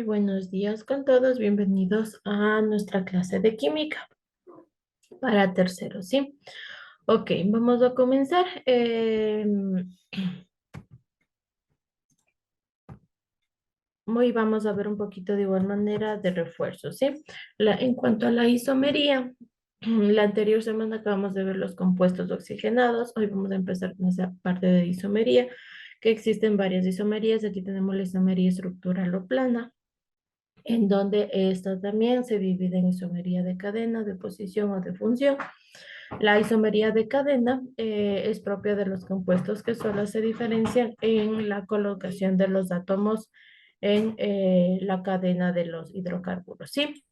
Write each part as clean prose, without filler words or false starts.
buenos días con todos. Bienvenidos a nuestra clase de química para terceros, ¿sí? Ok, vamos a comenzar. Hoy vamos a ver un poquito de igual manera de refuerzo, ¿sí? En cuanto a la isomería, la anterior semana acabamos de ver los compuestos oxigenados. Hoy vamos a empezar con esa parte de isomería, que existen varias isomerías. Aquí tenemos la isomería estructural o plana, en donde esta también se divide en isomería de cadena, de posición o de función. La isomería de cadena es propia de los compuestos que solo se diferencian en la colocación de los átomos en la cadena de los hidrocarburos, ¿sí?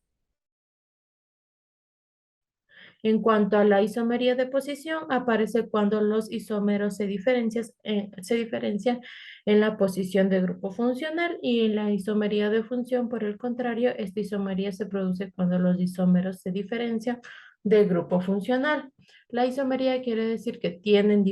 En cuanto a la isomería de posición, aparece cuando los isómeros se diferencian en la posición de grupo funcional, y en la isomería de función, por el contrario, esta isomería se produce cuando los isómeros se diferencian del grupo funcional. La isomería quiere decir que tienen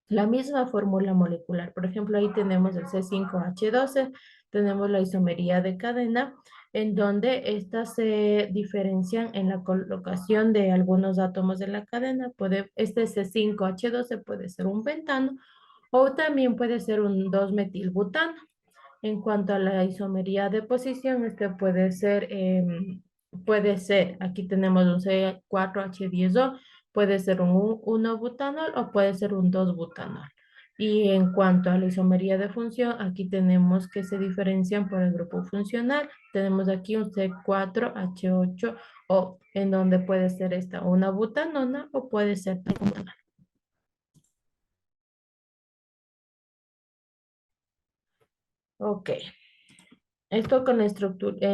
la misma fórmula molecular. Por ejemplo, ahí tenemos el C5H12, tenemos la isomería de cadena, en donde estas se diferencian en la colocación de algunos átomos de la cadena. Este C5H12 puede ser un pentano o también puede ser un 2-metilbutano. En cuanto a la isomería de posición, este puede ser, aquí tenemos un C4H10O, puede ser un 1-butanol o puede ser un 2-butanol. Y en cuanto a la isomería de función, aquí tenemos que se diferencian por el grupo funcional. Tenemos aquí un C4H8O, en donde puede ser esta una butanona o puede ser un butanol. Ok. Esto con la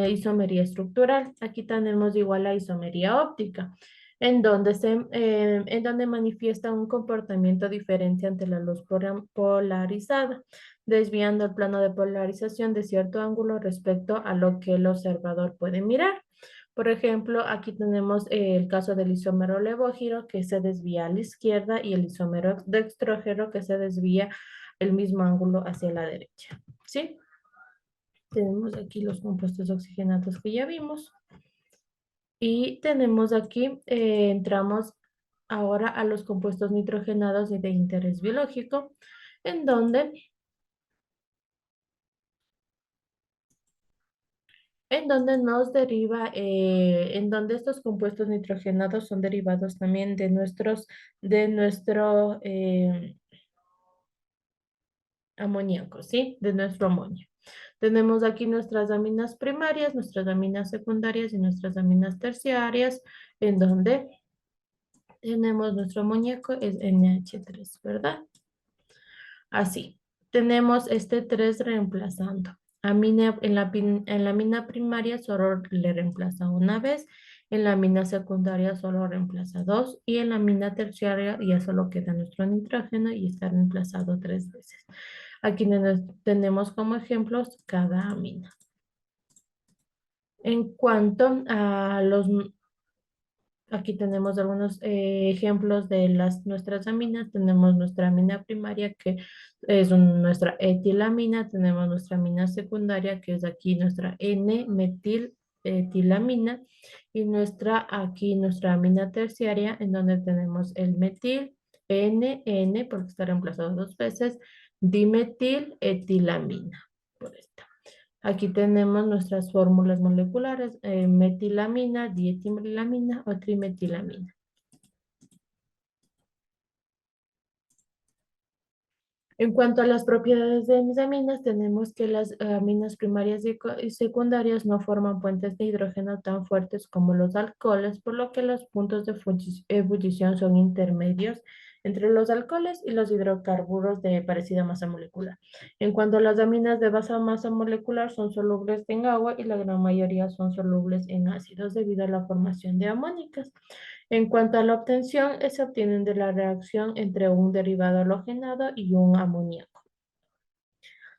isomería estructural. Aquí tenemos igual la isomería óptica, en donde manifiesta un comportamiento diferente ante la luz polarizada, desviando el plano de polarización de cierto ángulo respecto a lo que el observador puede mirar. Por ejemplo, aquí tenemos el caso del isómero levógiro, que se desvía a la izquierda, y el isómero dextrógeno, que se desvía el mismo ángulo hacia la derecha. ¿Sí? Tenemos aquí los compuestos oxigenados que ya vimos. Y tenemos aquí, entramos ahora a los compuestos nitrogenados y de interés biológico, en donde, en donde estos compuestos nitrogenados son derivados también de nuestro amoníaco, ¿sí? De nuestro amonio. Tenemos aquí nuestras aminas primarias, nuestras aminas secundarias y nuestras aminas terciarias, en donde tenemos nuestro amoníaco, es NH3, ¿verdad? Así, tenemos este 3 reemplazando. En la amina primaria solo le reemplaza una vez, en la amina secundaria solo reemplaza dos, y en la amina terciaria ya solo queda nuestro nitrógeno y está reemplazado 3 veces. Aquí tenemos como ejemplos cada amina. En cuanto a aquí tenemos algunos ejemplos de nuestras aminas. Tenemos nuestra amina primaria, que es nuestra etilamina. Tenemos nuestra amina secundaria, que es aquí nuestra N-metiletilamina. Y aquí nuestra amina terciaria, en donde tenemos el metil, N, porque está reemplazado 2 veces, dimetiletilamina, por esta. Aquí tenemos nuestras fórmulas moleculares, metilamina, dietilamina o trimetilamina. En cuanto a las propiedades de mis aminas, tenemos que las aminas primarias y secundarias no forman puentes de hidrógeno tan fuertes como los alcoholes, por lo que los puntos de ebullición son intermedios entre los alcoholes y los hidrocarburos de parecida masa molecular. En cuanto a las aminas de baja masa molecular, son solubles en agua y la gran mayoría son solubles en ácidos debido a la formación de amónicas. En cuanto a la obtención, se obtienen de la reacción entre un derivado halogenado y un amoníaco.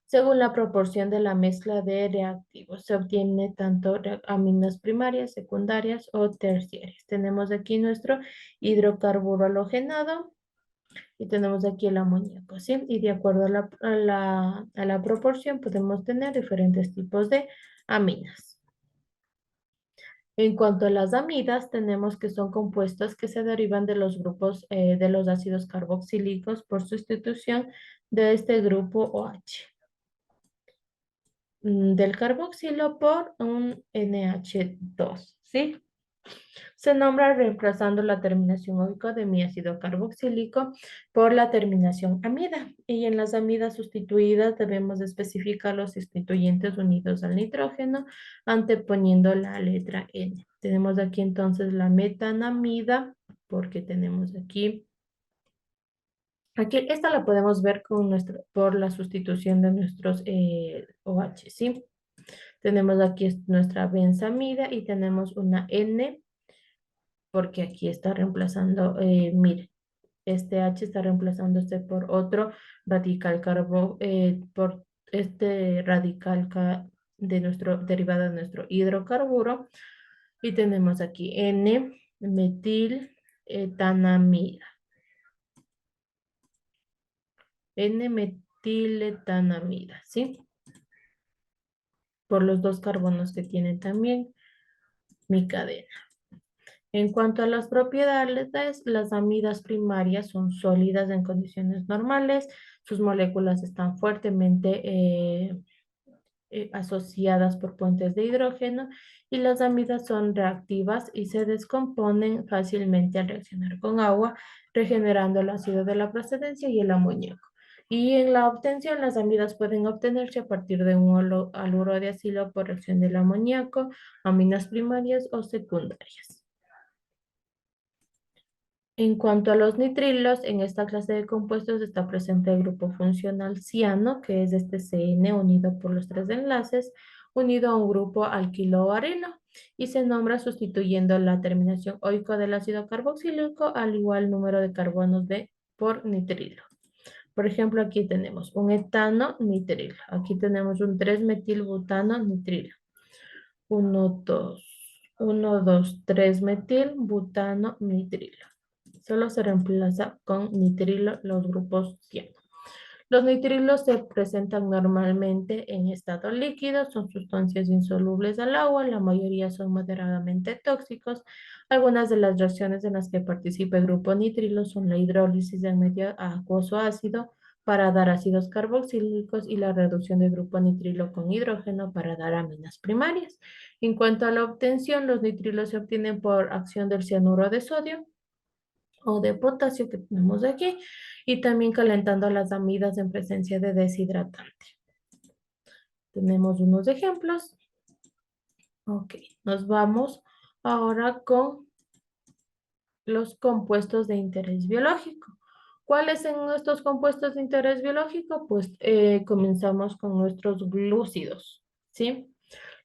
Según la proporción de la mezcla de reactivos, se obtiene tanto aminas primarias, secundarias o terciarias. Tenemos aquí nuestro hidrocarburo halogenado, Y tenemos aquí el amoníaco, ¿sí? Y de acuerdo a la proporción podemos tener diferentes tipos de aminas. En cuanto a las amidas, tenemos que son compuestos que se derivan de los grupos de los ácidos carboxílicos por sustitución de este grupo OH. Del carboxilo por un NH2, ¿sí? Se nombra reemplazando la terminación oico de mi ácido carboxílico por la terminación amida. Y en las amidas sustituidas debemos especificar los sustituyentes unidos al nitrógeno anteponiendo la letra N. Tenemos aquí entonces la metanamida, porque tenemos aquí esta la podemos ver por la sustitución de nuestros OH, ¿sí? Tenemos aquí nuestra benzamida y tenemos una N porque aquí está reemplazando, mire, este H está reemplazándose por otro radical por este de nuestro derivado de nuestro hidrocarburo. Y tenemos aquí N-metiletanamida. N-metiletanamida, ¿sí? Por los dos carbonos que tiene también mi cadena. En cuanto a las propiedades, las amidas primarias son sólidas en condiciones normales, sus moléculas están fuertemente asociadas por puentes de hidrógeno y las amidas son reactivas y se descomponen fácilmente al reaccionar con agua, regenerando el ácido de la procedencia y el amoníaco. Y en la obtención, las amidas pueden obtenerse a partir de un haluro de acilo por reacción del amoníaco, aminas primarias o secundarias. En cuanto a los nitrilos, en esta clase de compuestos está presente el grupo funcional ciano, que es este CN unido por los tres enlaces, unido a un grupo alquilo-areno, y se nombra sustituyendo la terminación oico del ácido carboxílico al igual número de carbonos por nitrilo. Por ejemplo, aquí tenemos un etano nitrilo. Aquí tenemos un 3-metilbutano nitrilo. 1, 2, 3-metilbutano nitrilo. Solo se reemplaza con nitrilo los grupos ciano. Los nitrilos se presentan normalmente en estado líquido, son sustancias insolubles al agua, la mayoría son moderadamente tóxicos. Algunas de las reacciones en las que participa el grupo nitrilo son la hidrólisis del medio acuoso ácido para dar ácidos carboxílicos y la reducción del grupo nitrilo con hidrógeno para dar aminas primarias. En cuanto a la obtención, los nitrilos se obtienen por acción del cianuro de sodio o de potasio que tenemos aquí y también calentando las amidas en presencia de deshidratante. Tenemos unos ejemplos. Ok, nos vamos ahora con los compuestos de interés biológico. ¿Cuáles son estos compuestos de interés biológico? Pues comenzamos con nuestros glúcidos, ¿sí?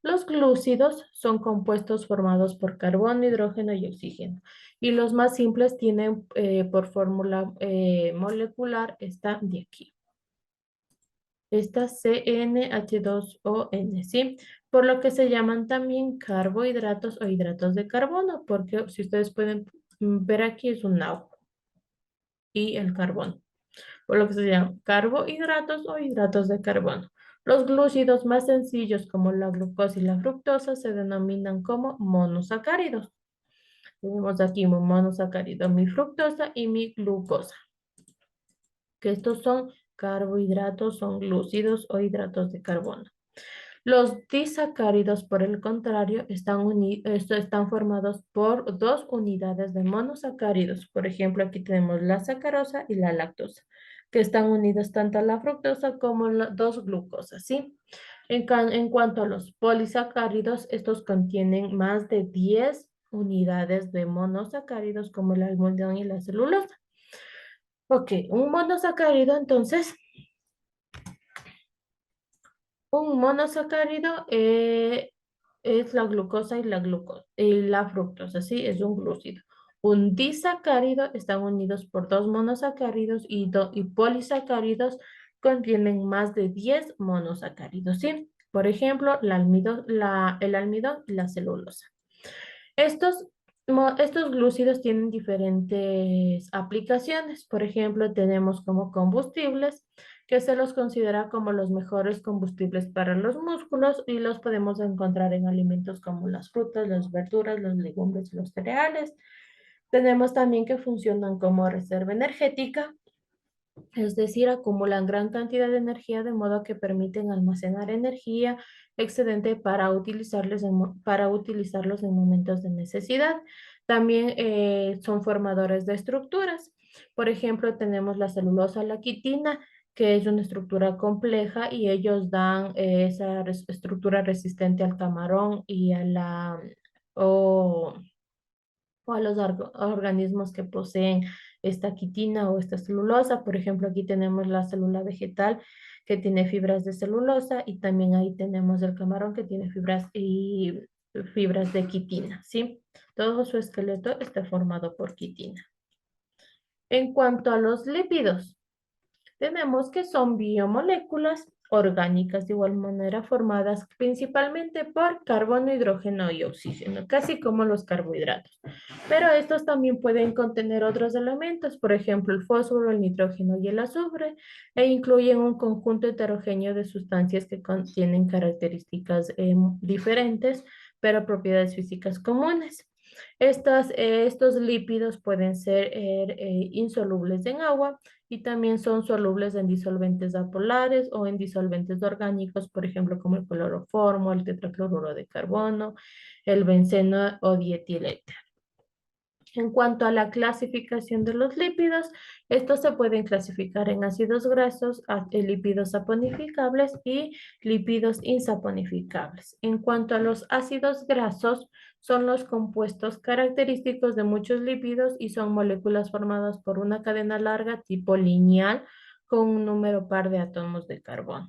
Los glúcidos son compuestos formados por carbono, hidrógeno y oxígeno. Y los más simples tienen por fórmula molecular esta de aquí. Esta CnH2ON, ¿sí? Por lo que se llaman también carbohidratos o hidratos de carbono, porque si ustedes pueden ver aquí es un agua y el carbono, por lo que se llaman carbohidratos o hidratos de carbono. Los glúcidos más sencillos como la glucosa y la fructosa se denominan como monosacáridos. Tenemos aquí mi monosacárido, mi fructosa y mi glucosa, que estos son carbohidratos, son glúcidos o hidratos de carbono. Los disacáridos, por el contrario, están formados por dos unidades de monosacáridos. Por ejemplo, aquí tenemos la sacarosa y la lactosa, que están unidas tanto a la fructosa como las dos glucosas, ¿sí? En cuanto a los polisacáridos, estos contienen más de 10 unidades de monosacáridos como el almidón y la celulosa. Ok, un monosacárido entonces. Un monosacárido es la glucosa y la fructosa, ¿sí? Es un glúcido. Un disacárido están unidos por dos monosacáridos y polisacáridos contienen más de 10 monosacáridos, ¿sí? Por ejemplo, el almidón y la celulosa. Estos Estos glúcidos tienen diferentes aplicaciones. Por ejemplo, tenemos como combustibles, que se los considera como los mejores combustibles para los músculos y los podemos encontrar en alimentos como las frutas, las verduras, los legumbres y los cereales. Tenemos también que funcionan como reserva energética, es decir, acumulan gran cantidad de energía de modo que permiten almacenar energía excedente para utilizarlos en momentos de necesidad. También son formadores de estructuras. Por ejemplo, tenemos la celulosa, la quitina, que es una estructura compleja y ellos dan esa estructura resistente al camarón y a la... o o a los organismos que poseen esta quitina o esta celulosa. Por ejemplo, aquí tenemos la célula vegetal que tiene fibras de celulosa y también ahí tenemos el camarón que tiene fibras y fibras de quitina, ¿sí? Todo su esqueleto está formado por quitina. En cuanto a los lípidos, tenemos que son biomoléculas orgánicas de igual manera formadas principalmente por carbono, hidrógeno y oxígeno, casi como los carbohidratos. Pero estos también pueden contener otros elementos, por ejemplo, el fósforo, el nitrógeno y el azufre, e incluyen un conjunto heterogéneo de sustancias que contienen características diferentes, pero propiedades físicas comunes. Estos lípidos pueden ser insolubles en agua y también son solubles en disolventes apolares o en disolventes orgánicos, por ejemplo, como el cloroformo, el tetracloruro de carbono, el benceno o dietileno. En cuanto a la clasificación de los lípidos, estos se pueden clasificar en ácidos grasos, lípidos saponificables y lípidos insaponificables. En cuanto a los ácidos grasos, son los compuestos característicos de muchos lípidos y son moléculas formadas por una cadena larga tipo lineal con un número par de átomos de carbono.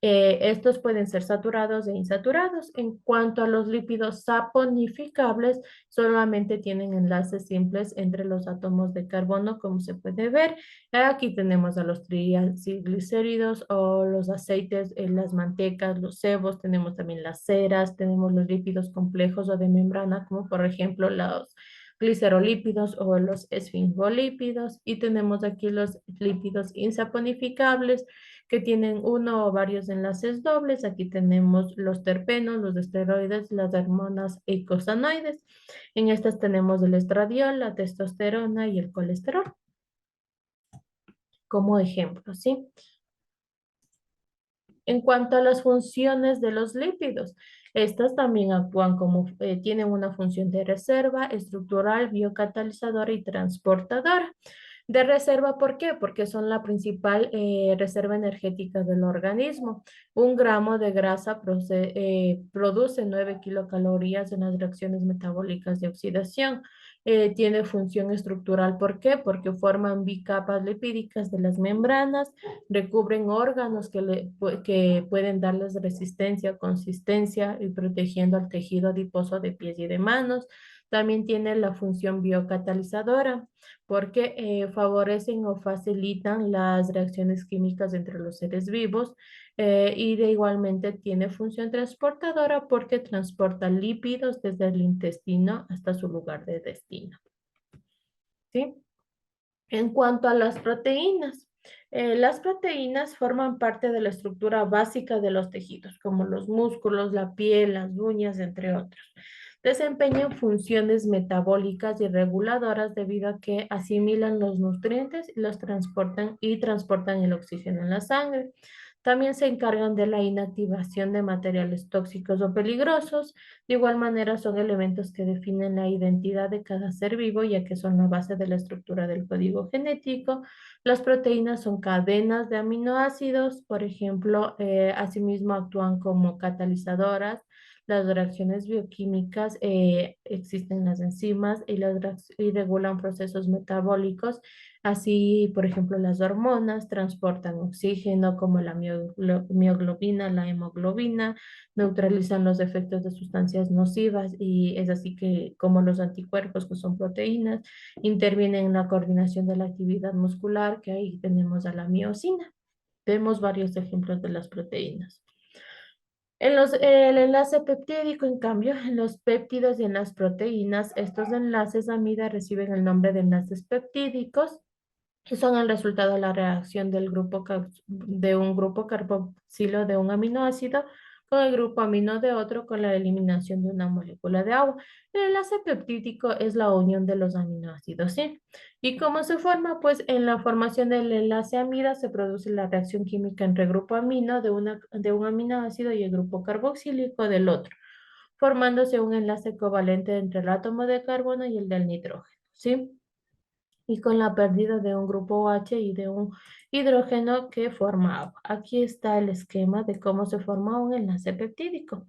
Estos pueden ser saturados e insaturados. En cuanto a los lípidos saponificables, solamente tienen enlaces simples entre los átomos de carbono, como se puede ver. Aquí tenemos a los triglicéridos o los aceites, las mantecas, los cebos, tenemos también las ceras, tenemos los lípidos complejos o de membrana, como por ejemplo los glicerolípidos o los esfingolípidos. Y tenemos aquí los lípidos insaponificables, que tienen uno o varios enlaces dobles. Aquí tenemos los terpenos, los esteroides, las hormonas eicosanoides. En estas tenemos el estradiol, la testosterona y el colesterol como ejemplo, ¿sí? En cuanto a las funciones de los lípidos, estas también actúan como, tienen una función de reserva, estructural, biocatalizadora y transportadora. De reserva, ¿por qué? Porque son la principal reserva energética del organismo. Un gramo de grasa produce 9 kilocalorías en las reacciones metabólicas de oxidación. Tiene función estructural, ¿por qué? Porque forman bicapas lipídicas de las membranas, recubren órganos que pueden darles resistencia, consistencia y protegiendo al tejido adiposo de pies y de manos. También tiene la función biocatalizadora porque favorecen o facilitan las reacciones químicas entre los seres vivos, y de igualmente tiene función transportadora porque transporta lípidos desde el intestino hasta su lugar de destino. ¿Sí? En cuanto a las proteínas forman parte de la estructura básica de los tejidos, como los músculos, la piel, las uñas, entre otros. Desempeñan funciones metabólicas y reguladoras debido a que asimilan los nutrientes y los transportan el oxígeno en la sangre. También se encargan de la inactivación de materiales tóxicos o peligrosos. De igual manera, son elementos que definen la identidad de cada ser vivo, ya que son la base de la estructura del código genético. Las proteínas son cadenas de aminoácidos, por ejemplo, asimismo actúan como catalizadoras. Las reacciones bioquímicas, existen las enzimas y regulan procesos metabólicos. Así, por ejemplo, las hormonas transportan oxígeno como la mioglobina, la hemoglobina, neutralizan los efectos de sustancias nocivas y es así que como los anticuerpos, que son proteínas, intervienen en la coordinación de la actividad muscular, que ahí tenemos a la miocina. Vemos varios ejemplos de las proteínas. El enlace peptídico, en cambio, en los péptidos y en las proteínas, estos enlaces amida reciben el nombre de enlaces peptídicos que son el resultado de la reacción de un grupo carboxilo de un aminoácido con el grupo amino de otro con la eliminación de una molécula de agua. El enlace peptídico es la unión de los aminoácidos, ¿sí? ¿Y cómo se forma? Pues en la formación del enlace amida se produce la reacción química entre el grupo amino de un aminoácido y el grupo carboxílico del otro, formándose un enlace covalente entre el átomo de carbono y el del nitrógeno, ¿sí? Y con la pérdida de un grupo OH y de un hidrógeno que forma agua. Aquí está el esquema de cómo se forma un enlace peptídico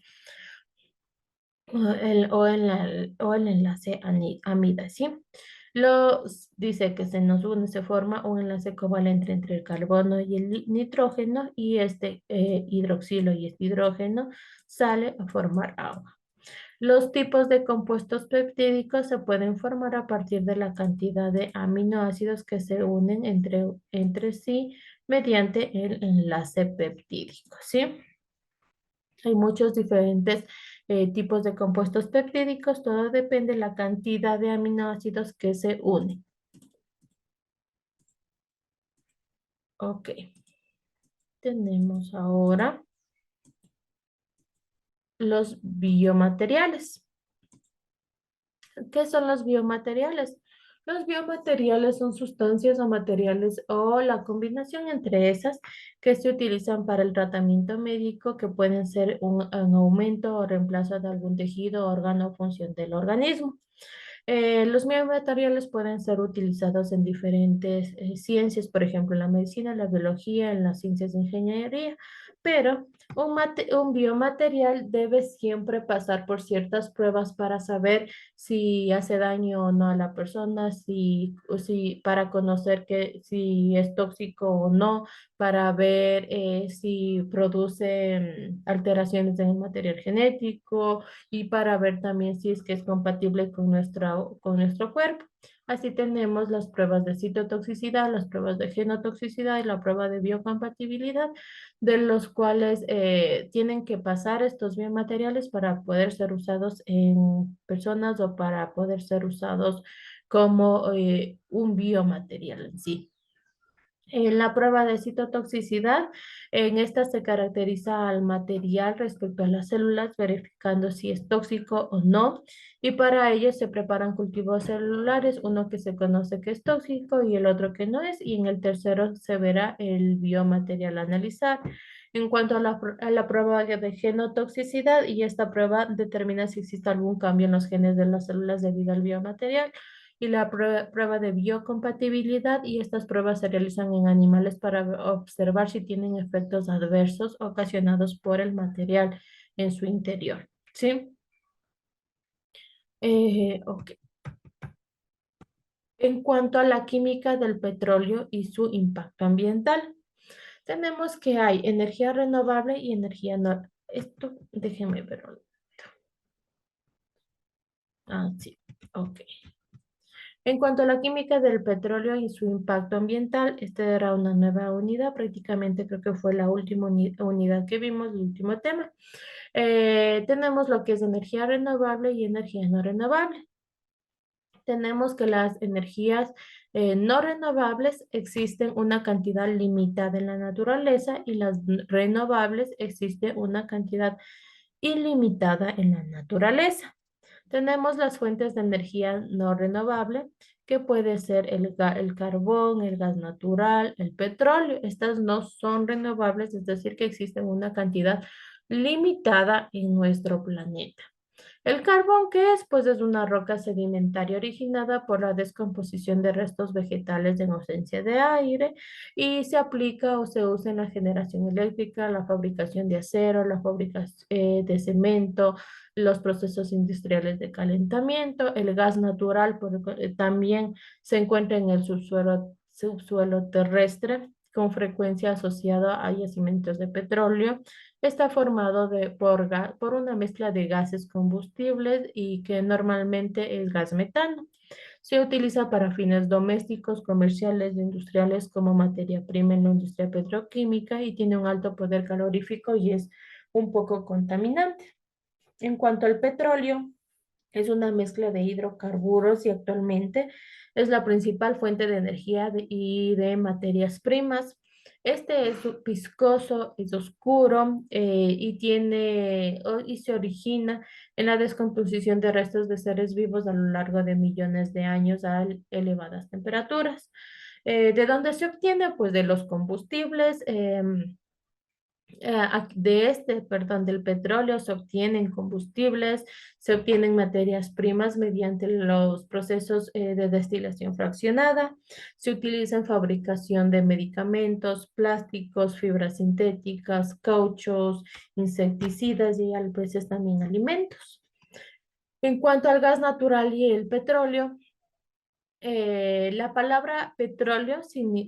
o el enlace amida, ¿sí? Dice que se nos une, se forma un enlace covalente entre el carbono y el nitrógeno y este hidroxilo y este hidrógeno sale a formar agua. Los tipos de compuestos peptídicos se pueden formar a partir de la cantidad de aminoácidos que se unen entre sí mediante el enlace peptídico, ¿sí? Hay muchos diferentes tipos de compuestos peptídicos, todo depende de la cantidad de aminoácidos que se unen. Ok, tenemos ahora los biomateriales. ¿Qué son los biomateriales? Los biomateriales son sustancias o materiales o la combinación entre esas que se utilizan para el tratamiento médico que pueden ser un aumento o reemplazo de algún tejido, órgano o función del organismo. Los biomateriales pueden ser utilizados en diferentes ciencias, por ejemplo, en la medicina, la biología, en las ciencias de ingeniería, pero un biomaterial debe siempre pasar por ciertas pruebas para saber si hace daño o no a la persona, para conocer si es tóxico o no, para ver si produce alteraciones en el material genético y para ver también si es que es compatible con nuestro cuerpo. Así tenemos las pruebas de citotoxicidad, las pruebas de genotoxicidad y la prueba de biocompatibilidad, de los cuales tienen que pasar estos biomateriales para poder ser usados en personas o para poder ser usados como un biomaterial en sí. En la prueba de citotoxicidad, en esta se caracteriza al material respecto a las células, verificando si es tóxico o no. Y para ello se preparan cultivos celulares, uno que se conoce que es tóxico y el otro que no es. Y en el tercero se verá el biomaterial a analizar. En cuanto a a la prueba de genotoxicidad, y esta prueba determina si existe algún cambio en los genes de las células debido al biomaterial y la prueba de biocompatibilidad y estas pruebas se realizan en animales para observar si tienen efectos adversos ocasionados por el material en su interior. ¿Sí? Ok. En cuanto a la química del petróleo y su impacto ambiental, tenemos que hay energía renovable y energía no. Esto, déjenme ver. Ah, sí. Ok. En cuanto a la química del petróleo y su impacto ambiental, esta era una nueva unidad, prácticamente creo que fue la última unidad que vimos, el último tema. Tenemos lo que es energía renovable y energía no renovable. Tenemos que las energías no renovables existen una cantidad limitada en la naturaleza y las renovables existe una cantidad ilimitada en la naturaleza. Tenemos las fuentes de energía no renovable, que puede ser el carbón, el gas natural, el petróleo. Estas no son renovables, es decir, que existen una cantidad limitada en nuestro planeta. El carbón, ¿qué es? Pues es una roca sedimentaria originada por la descomposición de restos vegetales en ausencia de aire y se aplica o se usa en la generación eléctrica, la fabricación de acero, la fabricación de cemento, los procesos industriales de calentamiento. El gas natural también se encuentra en el subsuelo terrestre con frecuencia asociado a yacimientos de petróleo. Está formado por una mezcla de gases combustibles y que normalmente es gas metano. Se utiliza para fines domésticos, comerciales e industriales como materia prima en la industria petroquímica y tiene un alto poder calorífico y es un poco contaminante. En cuanto al petróleo, es una mezcla de hidrocarburos y actualmente es la principal fuente de energía y de materias primas. Este es viscoso, es oscuro y y se origina en la descomposición de restos de seres vivos a lo largo de millones de años a elevadas temperaturas. ¿De dónde se obtiene? Pues de los combustibles. Perdón, del petróleo se obtienen combustibles, se obtienen materias primas mediante los procesos de destilación fraccionada, se utiliza en fabricación de medicamentos, plásticos, fibras sintéticas, cauchos, insecticidas y a veces también alimentos. En cuanto al gas natural y el petróleo, la palabra petróleo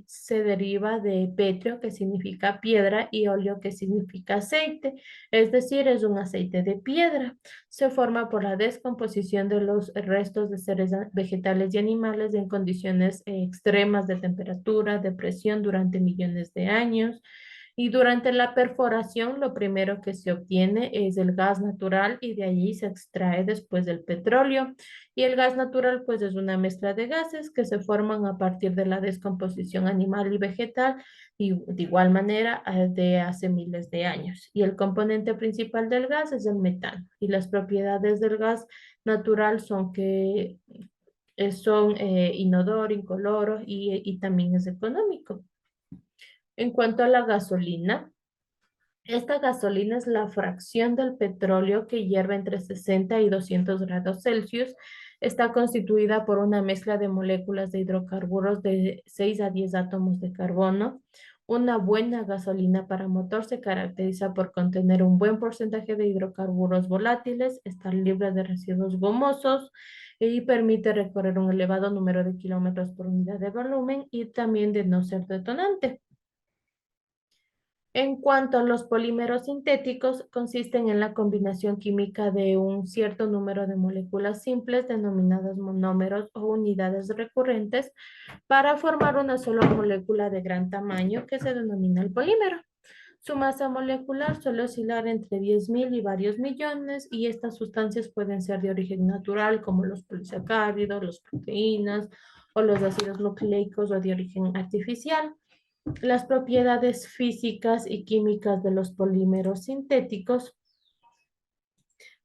se deriva de petrio, que significa piedra, y óleo, que significa aceite, es decir, es un aceite de piedra. Se forma por la descomposición de los restos de seres vegetales y animales en condiciones extremas de temperatura, de presión durante millones de años. Y durante la perforación, lo primero que se obtiene es el gas natural y de allí se extrae después el petróleo. Y el gas natural, pues, es una mezcla de gases que se forman a partir de la descomposición animal y vegetal y de igual manera de hace miles de años. Y el componente principal del gas es el metano. Y las propiedades del gas natural son que son inodoro, incoloro y también es económico. En cuanto a la gasolina, esta gasolina es la fracción del petróleo que hierve entre 60 y 200 grados Celsius. Está constituida por una mezcla de moléculas de hidrocarburos de 6 a 10 átomos de carbono. Una buena gasolina para motor se caracteriza por contener un buen porcentaje de hidrocarburos volátiles, estar libre de residuos gomosos y permite recorrer un elevado número de kilómetros por unidad de volumen y también de no ser detonante. En cuanto a los polímeros sintéticos, consisten en la combinación química de un cierto número de moléculas simples denominadas monómeros o unidades recurrentes para formar una sola molécula de gran tamaño que se denomina el polímero. Su masa molecular suele oscilar entre 10.000 y varios millones y estas sustancias pueden ser de origen natural como los polisacáridos, las proteínas o los ácidos nucleicos o de origen artificial. Las propiedades físicas y químicas de los polímeros sintéticos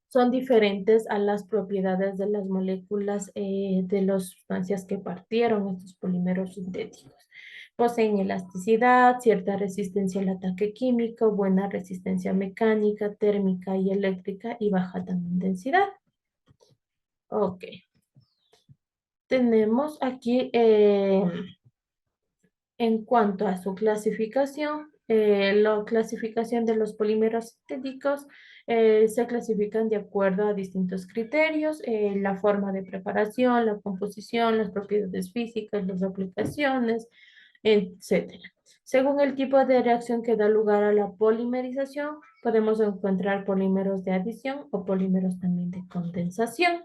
son diferentes a las propiedades de las moléculas de las sustancias que partieron estos polímeros sintéticos. Poseen elasticidad, cierta resistencia al ataque químico, buena resistencia mecánica, térmica y eléctrica y baja también densidad. Ok. Tenemos aquí en cuanto a su clasificación, la clasificación de los polímeros sintéticos se clasifican de acuerdo a distintos criterios, la forma de preparación, la composición, las propiedades físicas, las aplicaciones, etcétera. Según el tipo de reacción que da lugar a la polimerización, podemos encontrar polímeros de adición o polímeros también de condensación.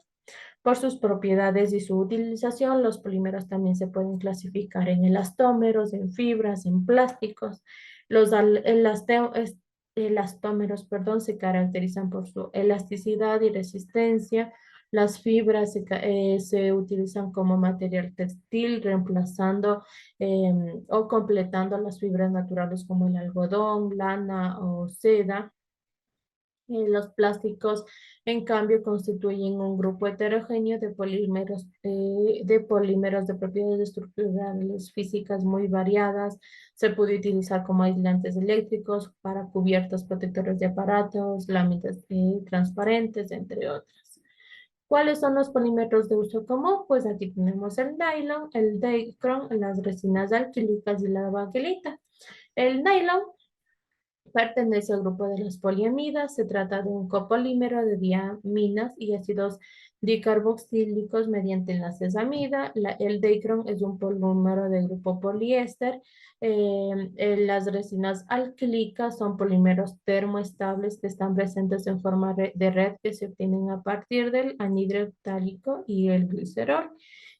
Por sus propiedades y su utilización, los polímeros también se pueden clasificar en elastómeros, en fibras, en plásticos. Los elastómeros, perdón, se caracterizan por su elasticidad y resistencia. Las fibras se utilizan como material textil, reemplazando o completando las fibras naturales como el algodón, lana o seda. Los plásticos, en cambio, constituyen un grupo heterogéneo de polímeros de propiedades estructurales físicas muy variadas. Se puede utilizar como aislantes eléctricos para cubiertos protectores de aparatos, láminas transparentes, entre otras. ¿Cuáles son los polímeros de uso común? Pues aquí tenemos el nylon, el dacron, las resinas alquílicas y la baquelita. El nylon pertenece al grupo de las poliamidas. Se trata de un copolímero de diaminas y ácidos dicarboxílicos mediante enlaces amida. El dacron es un polímero de grupo poliéster. Las resinas alquílicas son polímeros termoestables que están presentes en forma de red que se obtienen a partir del anhidro ftálico y el glicerol.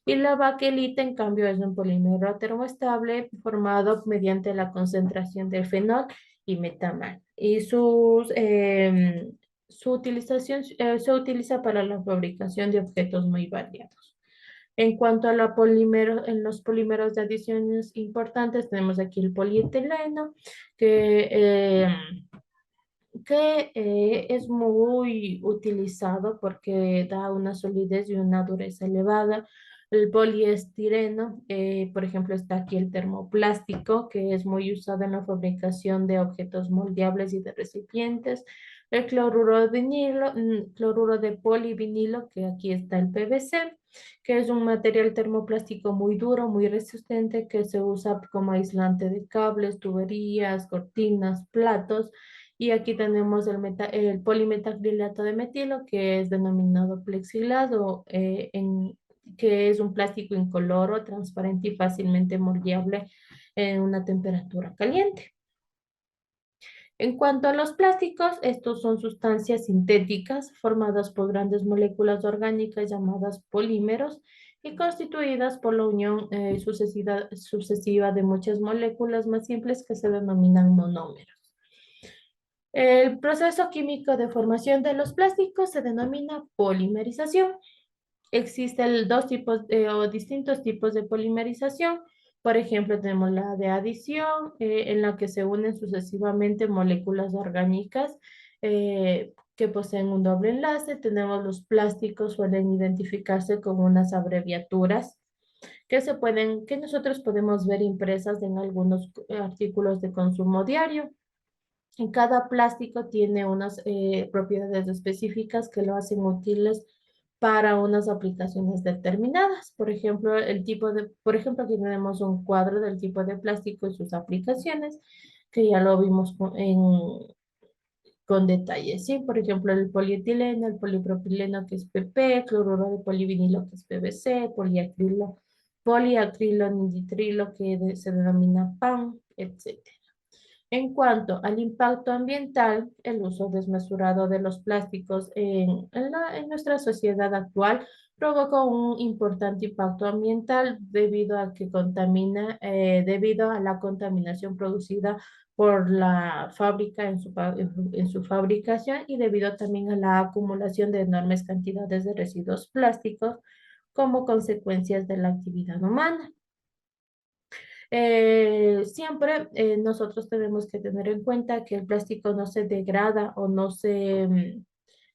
Y la baquelita, en cambio, es un polímero termoestable formado mediante la concentración del fenol y metanol. Y su utilización se utiliza para la fabricación de objetos muy variados. En cuanto a en los polímeros de adiciones importantes, tenemos aquí el polietileno, que es muy utilizado porque da una solidez y una dureza elevada. El poliestireno, por ejemplo, está aquí el termoplástico, que es muy usado en la fabricación de objetos moldeables y de recipientes. El cloruro de vinilo, cloruro de polivinilo, que aquí está el PVC, que es un material termoplástico muy duro, muy resistente, que se usa como aislante de cables, tuberías, cortinas, platos. Y aquí tenemos el polimetacrilato de metilo, que es denominado plexiglas, que es un plástico incoloro, transparente y fácilmente moldeable en una temperatura caliente. En cuanto a los plásticos, estos son sustancias sintéticas formadas por grandes moléculas orgánicas llamadas polímeros y constituidas por la unión sucesiva de muchas moléculas más simples que se denominan monómeros. El proceso químico de formación de los plásticos se denomina polimerización. Existen dos tipos o distintos tipos de polimerización. Por ejemplo, tenemos la de adición, en la que se unen sucesivamente moléculas orgánicas que poseen un doble enlace. Tenemos los plásticos, suelen identificarse con unas abreviaturas que nosotros podemos ver impresas en algunos artículos de consumo diario. En cada plástico tiene unas propiedades específicas que lo hacen útiles para unas aplicaciones determinadas. Por ejemplo, aquí tenemos un cuadro del tipo de plástico y sus aplicaciones, que ya lo vimos con detalle, ¿sí? Por ejemplo, el polietileno, el polipropileno, que es PP, cloruro de polivinilo, que es PVC, poliacrilo nitrilo, que se denomina PAN, etc. En cuanto al impacto ambiental, el uso desmesurado de los plásticos en nuestra sociedad actual provoca un importante impacto ambiental debido a la contaminación producida por la fábrica en su fabricación y debido también a la acumulación de enormes cantidades de residuos plásticos como consecuencias de la actividad humana. Siempre nosotros tenemos que tener en cuenta que el plástico no se degrada o no se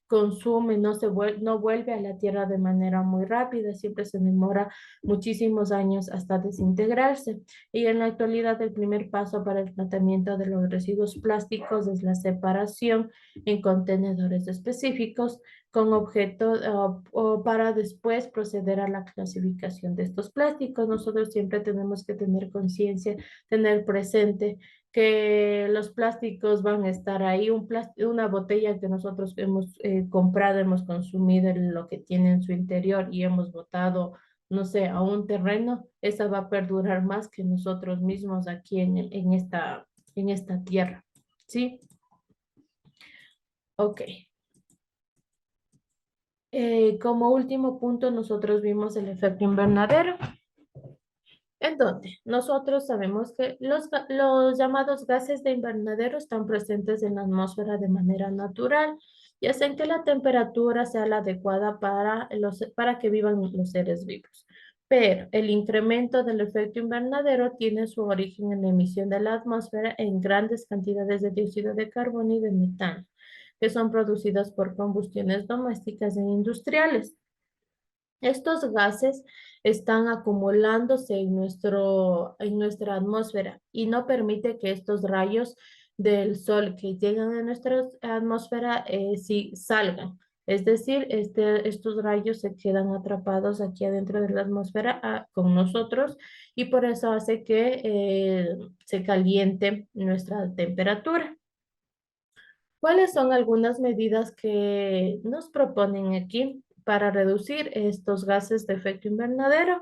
consume, no vuelve a la tierra de manera muy rápida, siempre se demora muchísimos años hasta desintegrarse. Y en la actualidad el primer paso para el tratamiento de los residuos plásticos es la separación en contenedores específicos con objeto o para después proceder a la clasificación de estos plásticos. Nosotros siempre tenemos que tener conciencia, tener presente que los plásticos van a estar ahí. Una botella que nosotros hemos comprado, hemos consumido en lo que tiene en su interior y hemos botado, no sé, a un terreno, esa va a perdurar más que nosotros mismos aquí en esta tierra. ¿Sí? Ok. Como último punto, nosotros vimos el efecto invernadero. En donde nosotros sabemos que los llamados gases de invernadero están presentes en la atmósfera de manera natural y hacen que la temperatura sea la adecuada para que vivan los seres vivos. Pero el incremento del efecto invernadero tiene su origen en la emisión de la atmósfera en grandes cantidades de dióxido de carbono y de metano, que son producidas por combustiones domésticas e industriales. Estos gases están acumulándose en nuestra atmósfera y no permite que estos rayos del sol que llegan a nuestra atmósfera sí salgan. Es decir, estos rayos se quedan atrapados aquí adentro de la atmósfera con nosotros y por eso hace que se caliente nuestra temperatura. ¿Cuáles son algunas medidas que nos proponen aquí para reducir estos gases de efecto invernadero?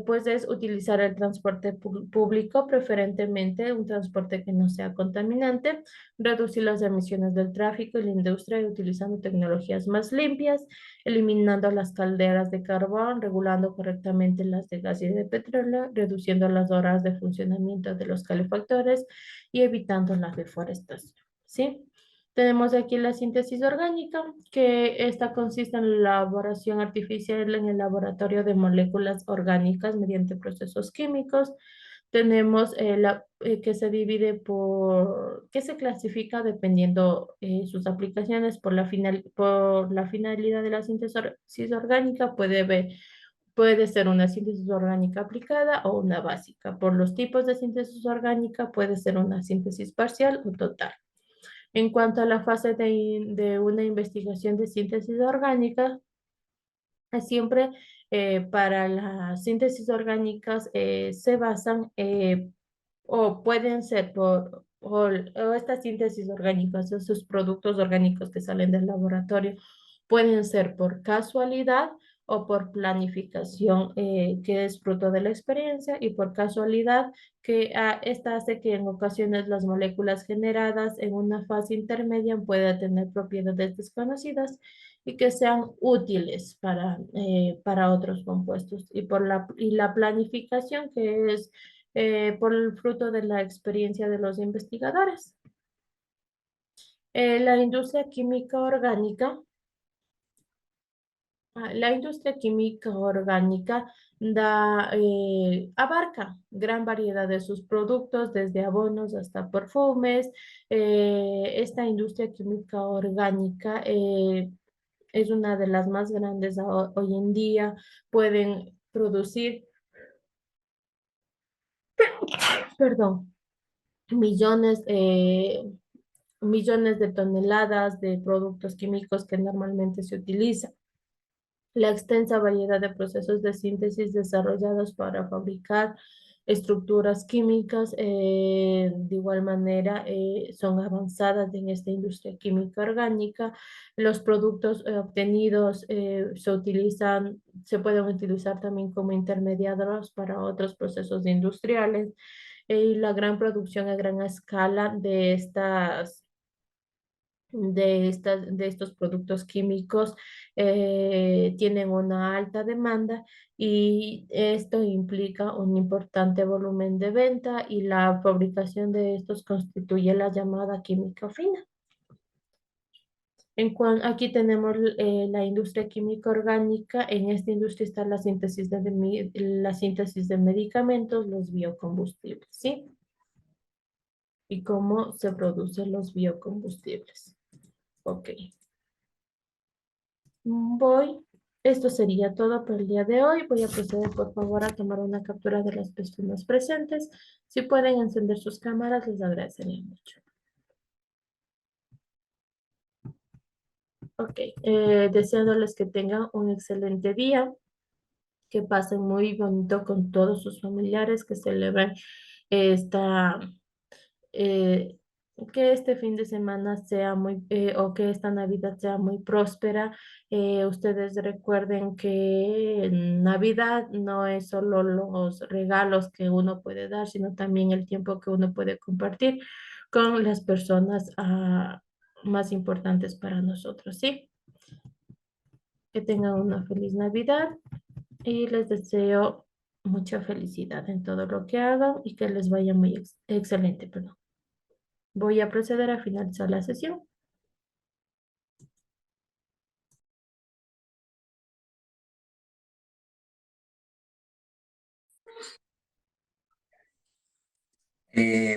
pues es utilizar el transporte público, preferentemente un transporte que no sea contaminante, reducir las emisiones del tráfico y la industria utilizando tecnologías más limpias, eliminando las calderas de carbón, regulando correctamente las de gas y de petróleo, reduciendo las horas de funcionamiento de los calefactores y evitando la deforestación. ¿Sí? Tenemos aquí la síntesis orgánica, que esta consiste en la elaboración artificial en el laboratorio de moléculas orgánicas mediante procesos químicos. Tenemos que se divide que se clasifica dependiendo sus aplicaciones por la finalidad de la síntesis orgánica. Puede ser una síntesis orgánica aplicada o una básica. Por los tipos de síntesis orgánica puede ser una síntesis parcial o total. En cuanto a la fase de una investigación de síntesis orgánica, siempre para las síntesis orgánicas se basan o pueden ser o estas síntesis orgánicas, esos productos orgánicos que salen del laboratorio, pueden ser por casualidad o por planificación, que es fruto de la experiencia, y por casualidad, que esta hace que en ocasiones las moléculas generadas en una fase intermedia puedan tener propiedades desconocidas y que sean útiles para otros compuestos. Y la planificación, que es por el fruto de la experiencia de los investigadores. La industria química orgánica. La industria química orgánica abarca gran variedad de sus productos, desde abonos hasta perfumes. Esta industria química orgánica es una de las más grandes hoy en día. Pueden producir, perdón, millones, millones de toneladas de productos químicos que normalmente se utilizan. La extensa variedad de procesos de síntesis desarrollados para fabricar estructuras químicas, de igual manera, son avanzadas en esta industria química orgánica. Los productos obtenidos se pueden utilizar también como intermediarios para otros procesos industriales. Y la gran producción a gran escala de estos productos químicos tienen una alta demanda, y esto implica un importante volumen de venta, y la fabricación de estos constituye la llamada química fina. Aquí tenemos la industria química orgánica. En esta industria está la síntesis de medicamentos, los biocombustibles, ¿sí? Y cómo se producen los biocombustibles. Ok. Esto sería todo por el día de hoy. Voy a proceder, por favor, a tomar una captura de las personas presentes. Si pueden encender sus cámaras, les agradecería mucho. Ok, deseándoles que tengan un excelente día, que pasen muy bonito con todos sus familiares, que celebren esta eh, que este fin de semana o que esta Navidad sea muy próspera. Ustedes recuerden que Navidad no es solo los regalos que uno puede dar, sino también el tiempo que uno puede compartir con las personas más importantes para nosotros, ¿sí? Que tengan una feliz Navidad y les deseo mucha felicidad en todo lo que hagan y que les vaya muy excelente, perdón. Voy a proceder a finalizar la sesión.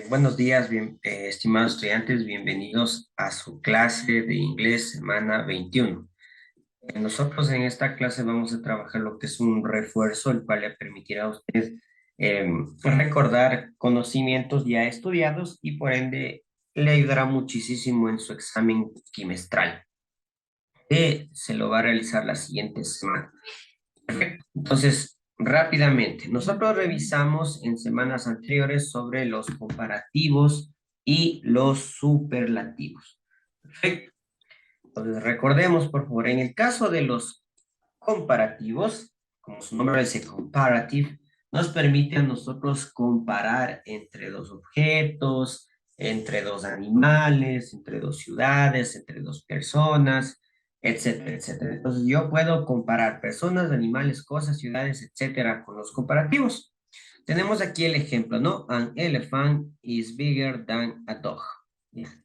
Buenos días, estimados estudiantes, bienvenidos a su clase de inglés semana 21. Nosotros en esta clase vamos a trabajar lo que es un refuerzo, el cual le permitirá a usted recordar conocimientos ya estudiados y por ende le ayudará muchísimo en su examen quimestral, que se lo va a realizar la siguiente semana. Perfecto. Entonces, rápidamente, nosotros revisamos en semanas anteriores sobre los comparativos y los superlativos. Perfecto. Entonces, recordemos, por favor, en el caso de los comparativos, como su nombre dice, comparative, nos permite a nosotros comparar entre dos objetos, entre dos animales, entre dos ciudades, entre dos personas, etcétera, etcétera. Entonces yo puedo comparar personas, animales, cosas, ciudades, etcétera, con los comparativos. Tenemos aquí el ejemplo, ¿no? An elephant is bigger than a dog.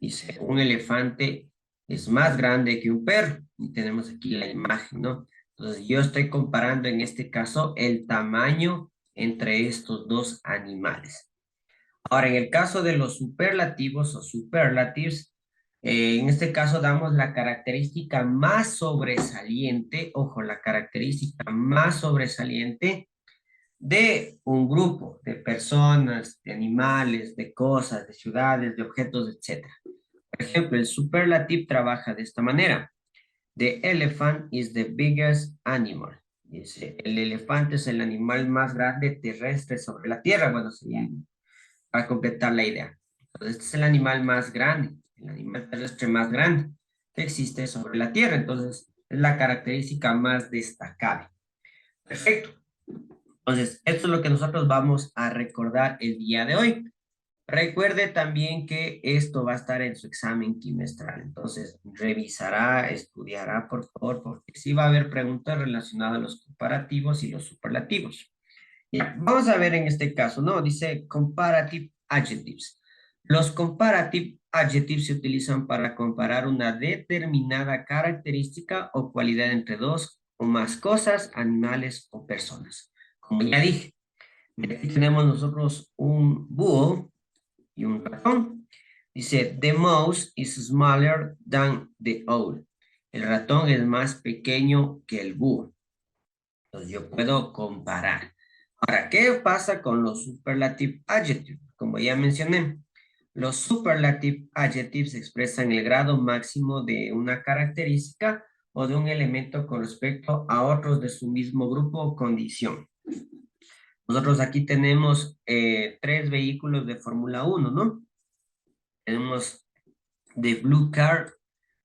Dice, un elefante es más grande que un perro. Y tenemos aquí la imagen, ¿no? Entonces yo estoy comparando en este caso el tamaño entre estos dos animales. Ahora, en el caso de los superlativos o superlatives, en este caso damos la característica más sobresaliente, ojo, la característica más sobresaliente de un grupo de personas, de animales, de cosas, de ciudades, de objetos, etcétera. Por ejemplo, el superlative trabaja de esta manera. The elephant is the biggest animal. Dice, el elefante es el animal más grande terrestre sobre la tierra. Bueno, sería para completar la idea. Entonces, este es el animal más grande, el animal terrestre más grande que existe sobre la tierra. Entonces, es la característica más destacable. Perfecto. Entonces, esto es lo que nosotros vamos a recordar el día de hoy. Recuerde también que esto va a estar en su examen trimestral. Entonces, revisará, estudiará, por favor, porque sí va a haber preguntas relacionadas a los comparativos y los superlativos. Ya, vamos a ver en este caso, ¿no? Dice comparative adjectives. Los comparative adjectives se utilizan para comparar una determinada característica o cualidad entre dos o más cosas, animales o personas. Como ya dije, aquí tenemos nosotros un búho y un ratón. Dice, the mouse is smaller than the owl. El ratón es más pequeño que el búho. Entonces yo puedo comparar. Ahora, ¿qué pasa con los superlative adjectives? Como ya mencioné, los superlative adjectives expresan el grado máximo de una característica o de un elemento con respecto a otros de su mismo grupo o condición. Nosotros aquí tenemos tres vehículos de Fórmula 1, ¿no? Tenemos the blue car,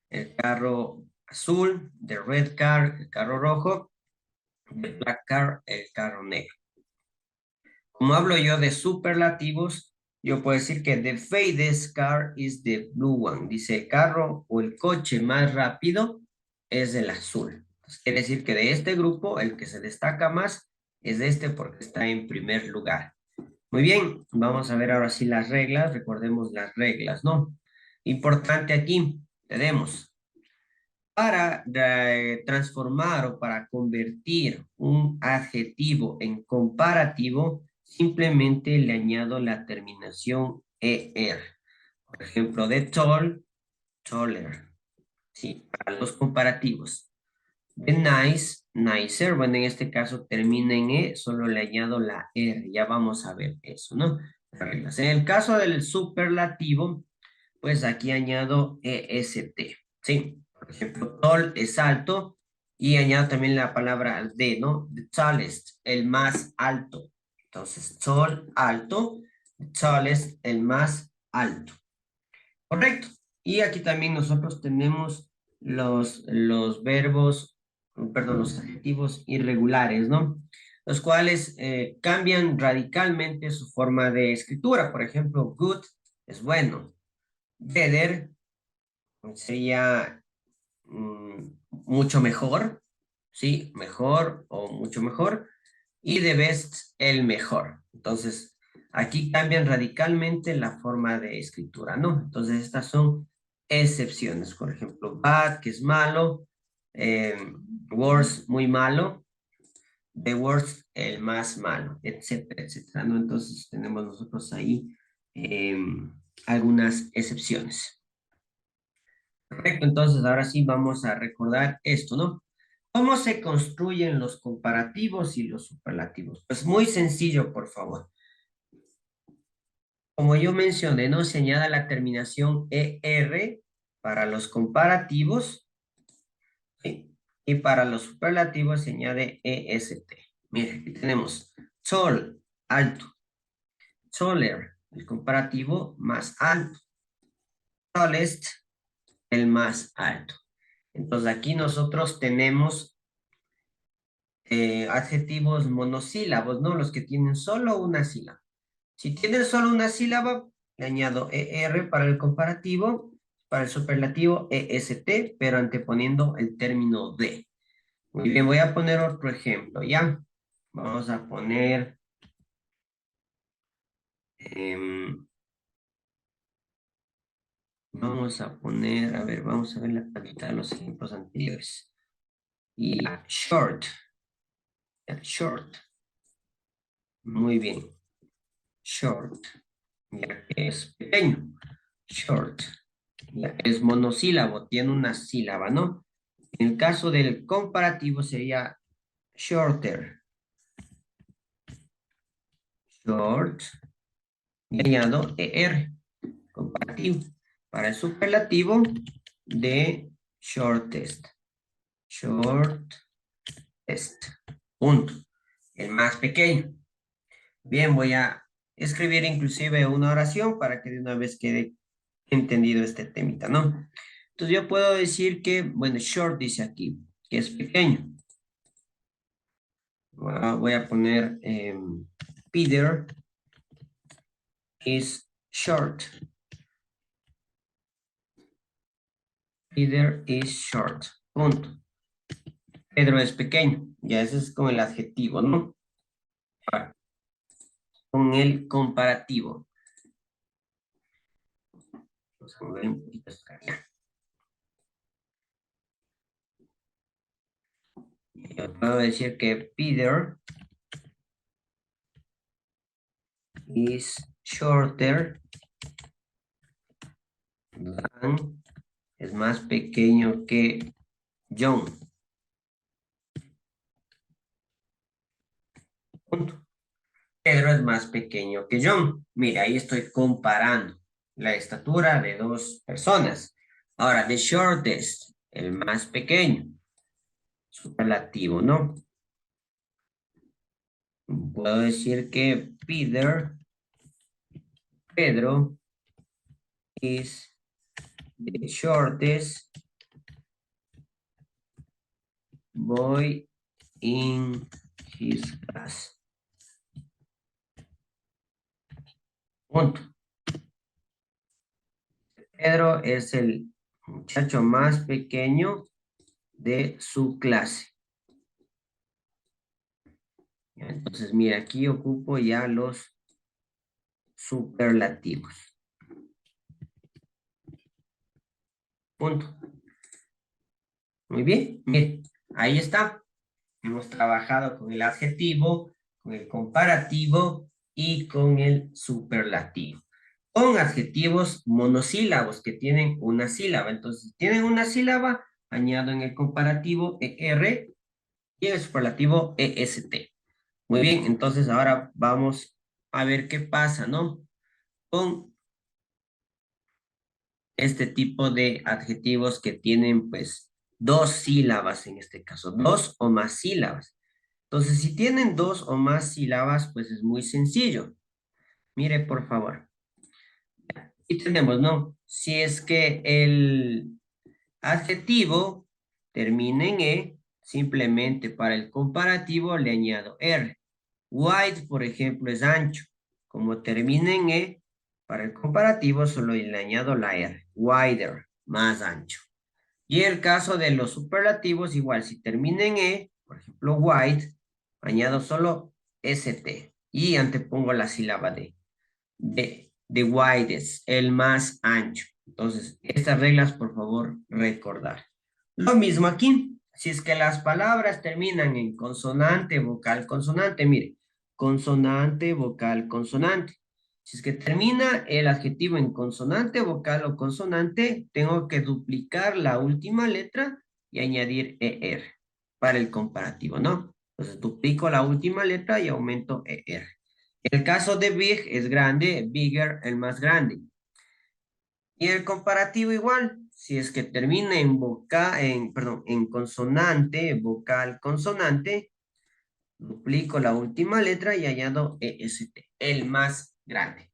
el carro azul, the red car, el carro rojo, the black car, el carro negro. Como hablo yo de superlativos, yo puedo decir que the fastest car is the blue one. Dice el carro o el coche más rápido es el azul. Entonces, quiere decir que de este grupo, el que se destaca más es este porque está en primer lugar. Muy bien, vamos a ver ahora sí las reglas. Recordemos las reglas, ¿no? Importante aquí, tenemos para transformar o para convertir un adjetivo en comparativo, simplemente le añado la terminación ER. Por ejemplo, de tall, taller. Sí, para los comparativos. De nice, nicer. Bueno, en este caso termina en E, solo le añado la R. Ya vamos a ver eso, ¿no? Las reglas. En el caso del superlativo, pues aquí añado EST. Sí, por ejemplo, tall es alto y añado también la palabra de, ¿no? The tallest, el más alto. Entonces, tall, alto, the tallest, el más alto. Correcto. Y aquí también nosotros tenemos los verbos, perdón, los adjetivos irregulares, ¿no? Los cuales cambian radicalmente su forma de escritura. Por ejemplo, good es bueno. Better sería mucho mejor, ¿sí? Mejor o mucho mejor. Y the best, el mejor. Entonces, aquí cambian radicalmente la forma de escritura, ¿no? Entonces, estas son excepciones. Por ejemplo, bad, que es malo. Worse, muy malo. The worst, el más malo, etcétera, etcétera, ¿no? Entonces, tenemos nosotros ahí algunas excepciones. Perfecto, entonces ahora sí vamos a recordar esto, ¿no? ¿Cómo se construyen los comparativos y los superlativos? Pues muy sencillo, por favor. Como yo mencioné, ¿no? Se añade la terminación ER para los comparativos, ¿sí? Y para los superlativos se añade EST. Mire, aquí tenemos tall, alto, taller, el comparativo más alto, tallest, el más alto. Entonces aquí nosotros tenemos adjetivos monosílabos, ¿no? Los que tienen solo una sílaba. Si tienen solo una sílaba, le añado ER para el comparativo, para el superlativo EST, pero anteponiendo el término de. Muy bien, voy a poner otro ejemplo, ¿ya? Vamos a poner... vamos a poner, a ver, vamos a ver la tablita de los ejemplos anteriores. Y short. Short. Muy bien. Short. Ya que es pequeño. Short. Ya que es monosílabo, tiene una sílaba, ¿no? En el caso del comparativo sería shorter. Short. Y añado ER. Comparativo. Para el superlativo de shortest. Shortest. Punto. El más pequeño. Bien, voy a escribir inclusive una oración para que de una vez quede entendido este temita, ¿no? Entonces yo puedo decir que, bueno, short dice aquí, que es pequeño. Voy a poner Peter is short. Peter is short. Punto. Pedro es pequeño. Ya ese es con el adjetivo, ¿no? Ahora, con el comparativo. Vamos a mover un poquito esta acá. Yo puedo decir que Peter is shorter than, es más pequeño que John. Punto. Pedro es más pequeño que John. Mira, ahí estoy comparando la estatura de dos personas. Ahora, the shortest, el más pequeño. Superlativo, ¿no? Puedo decir que Pedro is the shortest boy in his class. Punto. Pedro es el muchacho más pequeño de su clase. Entonces, mira, aquí ocupo ya los superlativos. Punto. Muy bien, miren, ahí está. Hemos trabajado con el adjetivo, con el comparativo y con el superlativo. Con adjetivos monosílabos que tienen una sílaba. Entonces, si tienen una sílaba, añado en el comparativo ER y en el superlativo EST. Muy bien, entonces ahora vamos a ver qué pasa, ¿no? Con este tipo de adjetivos que tienen, pues, dos sílabas en este caso, dos o más sílabas. Entonces, si tienen dos o más sílabas, pues es muy sencillo. Mire, por favor. Y tenemos, ¿no? Si es que el adjetivo termina en E, simplemente para el comparativo le añado R. Wide, por ejemplo, es ancho. Como termina en E, para el comparativo solo le añado la R. Wider, más ancho. Y el caso de los superlativos, igual, si termina en E, por ejemplo, wide, añado solo ST y antepongo la sílaba de widest, el más ancho. Entonces, estas reglas, por favor, recordar. Lo mismo aquí, si es que las palabras terminan en consonante, vocal, consonante, mire, consonante, vocal, consonante. Si es que termina el adjetivo en consonante, vocal o consonante, tengo que duplicar la última letra y añadir ER para el comparativo, ¿no? Entonces duplico la última letra y aumento ER. El caso de big es grande, bigger, el más grande. Y el comparativo igual, si es que termina en consonante, vocal, consonante, duplico la última letra y añado EST, el más grande.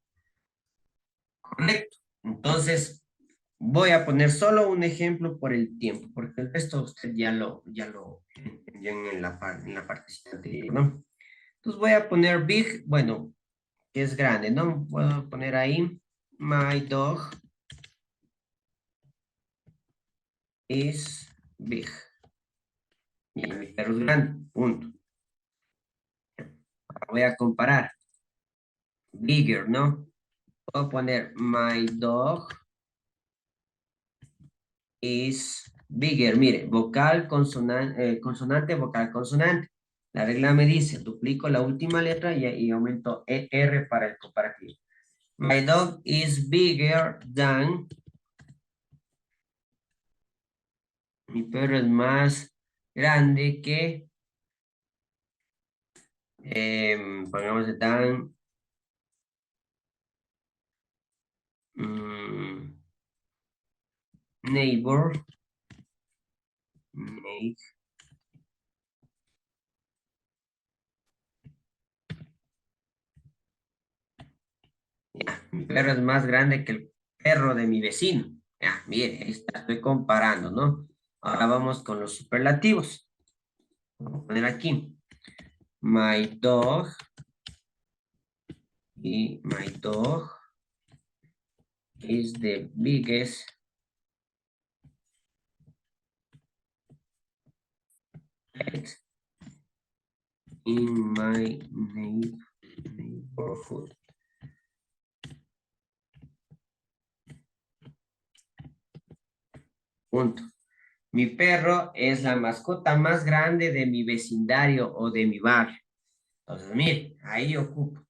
Correcto. Entonces, Voy a poner solo un ejemplo por el tiempo, porque el resto usted ya lo entendió en la partecita anterior, ¿no? Entonces voy a poner big, bueno, que es grande, ¿no? Puedo poner ahí, my dog is big. Y mi perro es grande, punto. Voy a comparar, bigger, ¿no? Puedo poner my dog is bigger. Mire, vocal, consonante, vocal, consonante. La regla me dice, duplico la última letra y aumento R para el comparativo. My dog is bigger than. Mi perro es más grande que. Pongamos than. mm, Neighbor. Ya, mi perro es más grande que el perro de mi vecino. Ya, mire, ahí está, estoy comparando, ¿no? Ahora vamos con los superlativos. Vamos a poner aquí. My dog y my dog is the biggest pet in my neighborhood. Punto. Mi perro es la mascota más grande de mi vecindario o de mi barrio. Entonces, mire, ahí ocupo.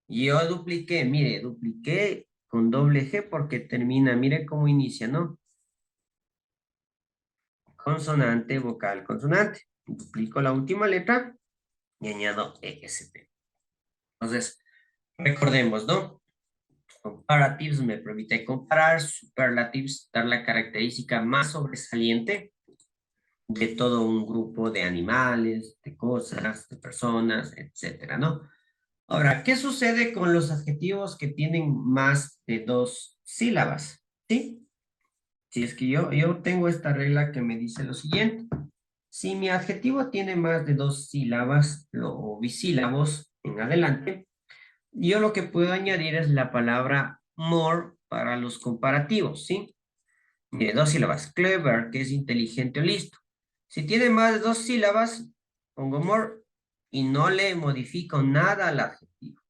Yo dupliqué, mire, dupliqué con doble G porque termina, mire cómo inicia, ¿no? Consonante, vocal, consonante. Duplico la última letra y añado ESP. Entonces, recordemos, ¿no? Comparatives me permite comparar, superlatives dar la característica más sobresaliente de todo un grupo de animales, de cosas, de personas, etcétera, ¿no? Ahora, ¿qué sucede con los adjetivos que tienen más de dos sílabas? ¿Sí? Si es que yo tengo esta regla que me dice lo siguiente. Si mi adjetivo tiene más de dos sílabas o bisílabos en adelante, yo lo que puedo añadir es la palabra more para los comparativos, ¿sí? Mire, dos sílabas. Clever, que es inteligente o listo. Si tiene más de dos sílabas, pongo more y no le modifico nada al adjetivo,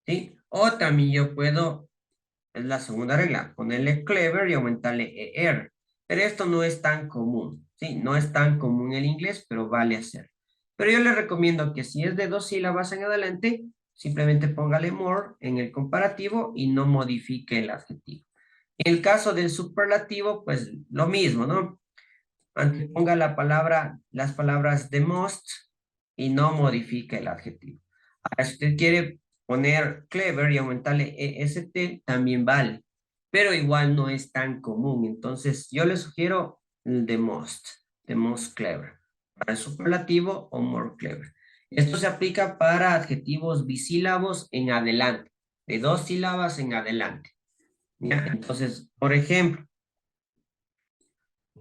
¿sí? O también yo puedo, es la segunda regla, ponerle clever y aumentarle ER. Pero esto no es tan común, ¿sí? No es tan común en el inglés, pero vale hacer. Pero yo le recomiendo que si es de dos sílabas en adelante, simplemente póngale more en el comparativo y no modifique el adjetivo. En el caso del superlativo, pues lo mismo, ¿no? Anteponga las palabras the most y no modifique el adjetivo. Ahora, si usted quiere poner clever y aumentarle EST, también vale, pero igual no es tan común. Entonces, yo le sugiero el the most clever, para el superlativo o more clever. Esto se aplica para adjetivos bisílabos en adelante, de dos sílabas en adelante. ¿Ya? Entonces, por ejemplo,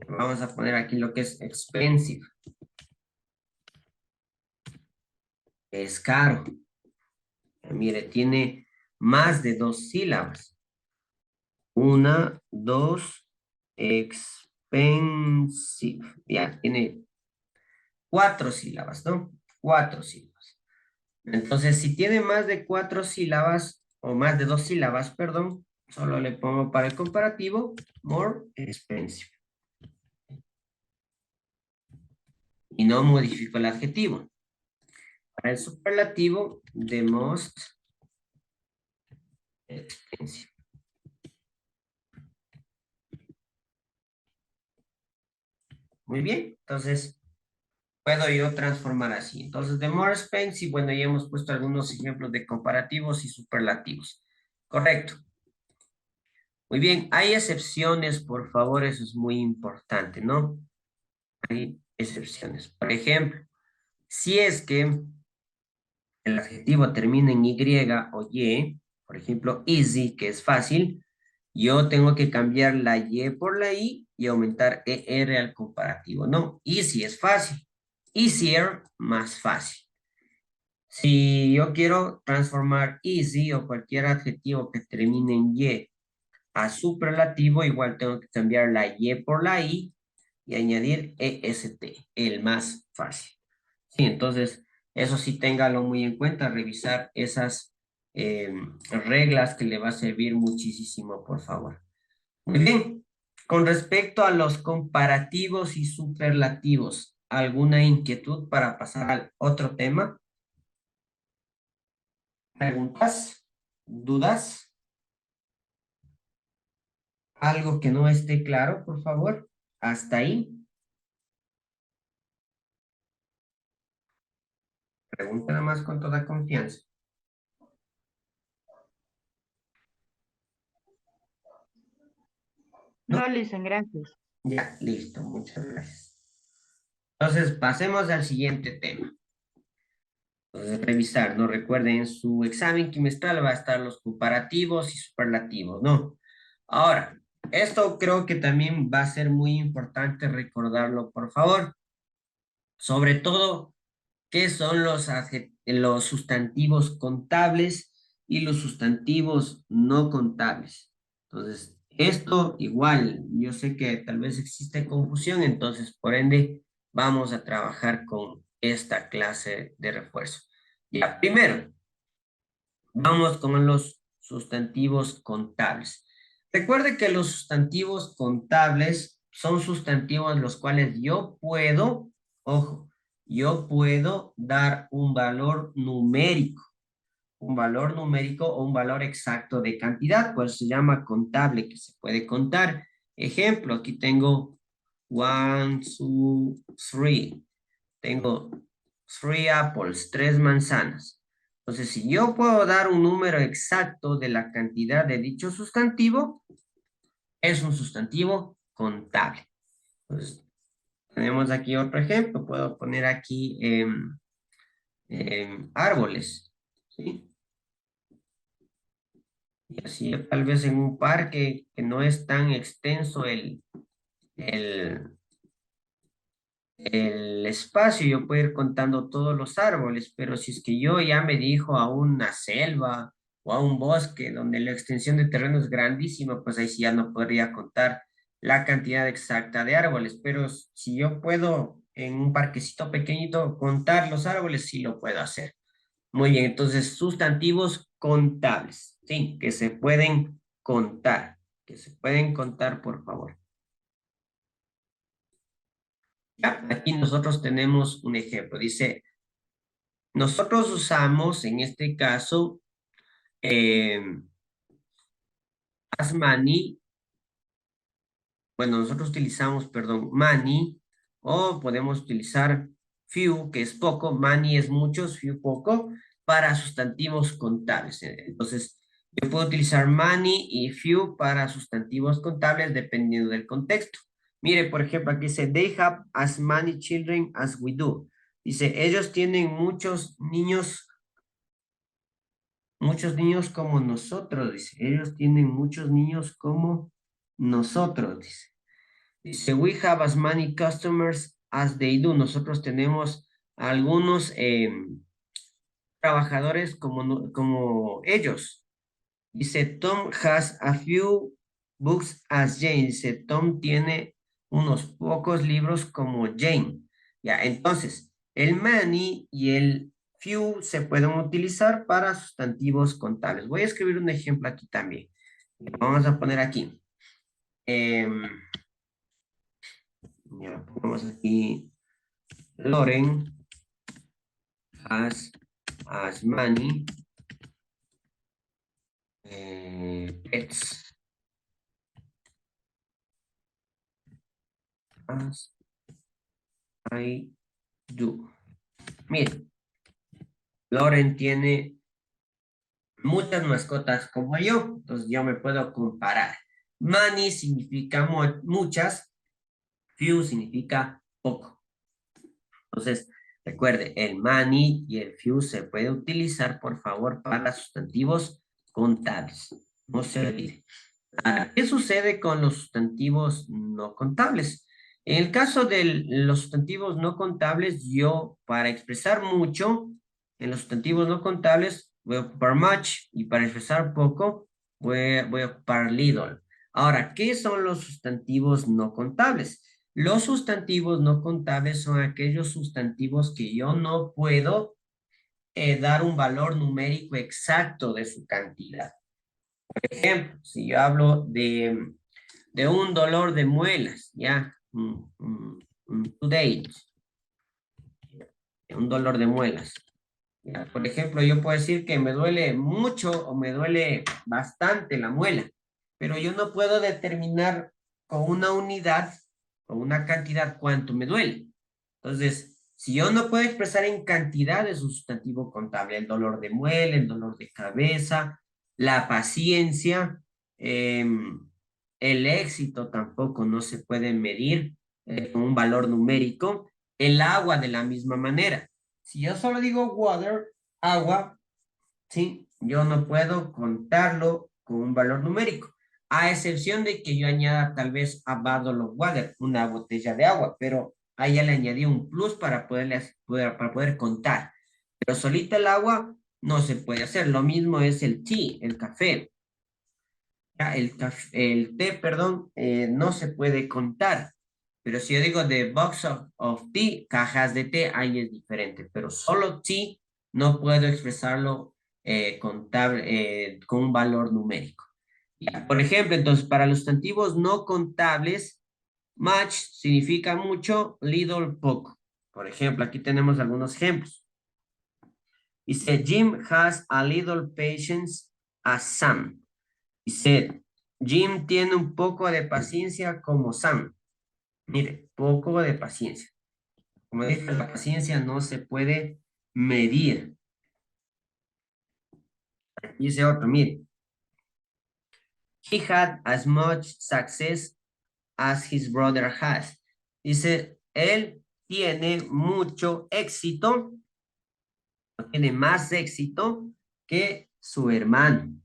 vamos a poner aquí lo que es expensive. Es caro. Mire, tiene más de dos sílabas. Una, dos, expensive. Ya, tiene cuatro sílabas, ¿no? Cuatro sílabas. Entonces, si tiene más de cuatro sílabas, o más de dos sílabas, perdón, solo le pongo para el comparativo, more expensive. Y no modifico el adjetivo. Para el superlativo, the most expensive. Muy bien, entonces puedo yo transformar así. Entonces, the more expensive, bueno, ya hemos puesto algunos ejemplos de comparativos y superlativos. Correcto. Muy bien, hay excepciones, por favor, eso es muy importante, ¿no? Hay excepciones. Por ejemplo, si es que el adjetivo termina en Y o Y, por ejemplo, easy, que es fácil, yo tengo que cambiar la Y por la I y aumentar ER al comparativo. No, easy es fácil. Easier, más fácil. Si yo quiero transformar easy o cualquier adjetivo que termine en Y a superlativo, igual tengo que cambiar la Y por la I y añadir EST, el más fácil. Sí, entonces, eso sí téngalo muy en cuenta, revisar esas reglas que le va a servir muchísimo, por favor. Muy bien. Con respecto a los comparativos y superlativos, ¿alguna inquietud para pasar al otro tema? ¿Preguntas? ¿Dudas? ¿Algo que no esté claro, por favor? Hasta ahí. Pregunta nada más con toda confianza. No, ¿No? Listen, gracias. Ya, listo. Muchas gracias. Entonces, pasemos al siguiente tema. Entonces, revisar, ¿no? Recuerden, en su examen trimestral va a estar los comparativos y superlativos, ¿no? Ahora, esto creo que también va a ser muy importante recordarlo, por favor. Sobre todo, ¿qué son los sustantivos contables y los sustantivos no contables? Entonces, esto igual, yo sé que tal vez existe confusión, entonces, por ende, vamos a trabajar con esta clase de refuerzo. Ya, primero, vamos con los sustantivos contables. Recuerde que los sustantivos contables son sustantivos los cuales yo puedo, ojo, yo puedo dar un valor numérico o un valor exacto de cantidad, pues se llama contable, que se puede contar. Ejemplo, aquí tengo 1, 2, 3. Tengo 3 apples, 3 manzanas. Entonces, si yo puedo dar un número exacto de la cantidad de dicho sustantivo, es un sustantivo contable. Entonces, tenemos aquí otro ejemplo. Puedo poner aquí árboles, ¿sí? Y así tal vez en un parque que no es tan extenso el, el espacio, yo puedo ir contando todos los árboles, pero si es que yo ya me dirijo a una selva o a un bosque donde la extensión de terreno es grandísima, pues ahí sí ya no podría contar la cantidad exacta de árboles, pero si yo puedo en un parquecito pequeñito contar los árboles, sí lo puedo hacer. Muy bien, entonces sustantivos contables, sí, que se pueden contar, por favor. Ya, aquí nosotros tenemos un ejemplo. Dice, nosotros usamos en este caso eh, as many, bueno, nosotros utilizamos, perdón, many, o podemos utilizar few, que es poco, many es muchos, few poco, para sustantivos contables. Entonces, yo puedo utilizar many y few para sustantivos contables dependiendo del contexto. Mire, por ejemplo, aquí dice, they have as many children as we do. Dice, ellos tienen muchos niños como nosotros, dice. Ellos tienen muchos niños como nosotros, dice. Dice, we have as many customers as they do. Nosotros tenemos algunos trabajadores como ellos. Dice, Tom has a few books as Jane. Dice, Tom tiene unos pocos libros como Jane. Ya, entonces, el many y el few se pueden utilizar para sustantivos contables. Voy a escribir un ejemplo aquí también. Vamos a poner aquí. Ya, pongamos aquí. Loren has as many pets as I do. Miren, Loren tiene muchas mascotas como yo, entonces yo me puedo comparar. Many significa muchas, few significa poco. Entonces, recuerde, el many y el few se puede utilizar, por favor, para sustantivos contables. No se olvide. ¿Qué sucede con los sustantivos no contables? En el caso de los sustantivos no contables, yo para expresar mucho en los sustantivos no contables voy a ocupar much y para expresar poco voy a ocupar little. Ahora, ¿qué son los sustantivos no contables? Los sustantivos no contables son aquellos sustantivos que yo no puedo dar un valor numérico exacto de su cantidad. Por ejemplo, si yo hablo de un dolor de muelas, ¿ya? Today, un dolor de muelas. ¿Ya? Por ejemplo, yo puedo decir que me duele mucho o me duele bastante la muela, pero yo no puedo determinar con una unidad, con una cantidad, cuánto me duele. Entonces, si yo no puedo expresar en cantidades un sustantivo contable, el dolor de muela, el dolor de cabeza, la paciencia, el éxito tampoco no se puede medir con un valor numérico, el agua de la misma manera. Si yo solo digo water, agua, ¿sí? Yo no puedo contarlo con un valor numérico, a excepción de que yo añada tal vez a bottle of water, una botella de agua, pero ahí ya le añadí un plus para para poder contar. Pero solita el agua no se puede hacer. Lo mismo es el tea, el café. Ya, el té, perdón, no se puede contar. Pero si yo digo the box of tea, cajas de té, ahí es diferente. Pero solo tea no puedo expresarlo con un valor numérico. Ya, por ejemplo, entonces, para los sustantivos no contables, much significa mucho, little poco. Por ejemplo, aquí tenemos algunos ejemplos. Dice, Jim has a little patience as Sam. Dice, Jim tiene un poco de paciencia como Sam. Mire, poco de paciencia. Como dije, la paciencia no se puede medir. Dice otro, mire. He had as much success as his brother has. Dice, él tiene mucho éxito, tiene más éxito que su hermano.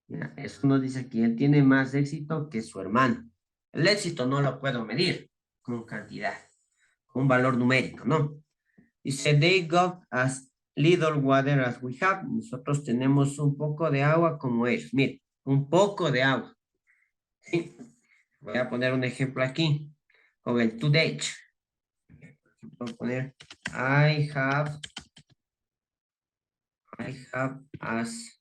Mira, eso nos dice que él tiene más éxito que su hermano. El éxito no lo puedo medir con cantidad, con un valor numérico, ¿no? Dice, they got as little water as we have. Nosotros tenemos un poco de agua como ellos. Mire, un poco de agua. ¿Sí? Voy a poner un ejemplo aquí con el today. Voy a poner, I have as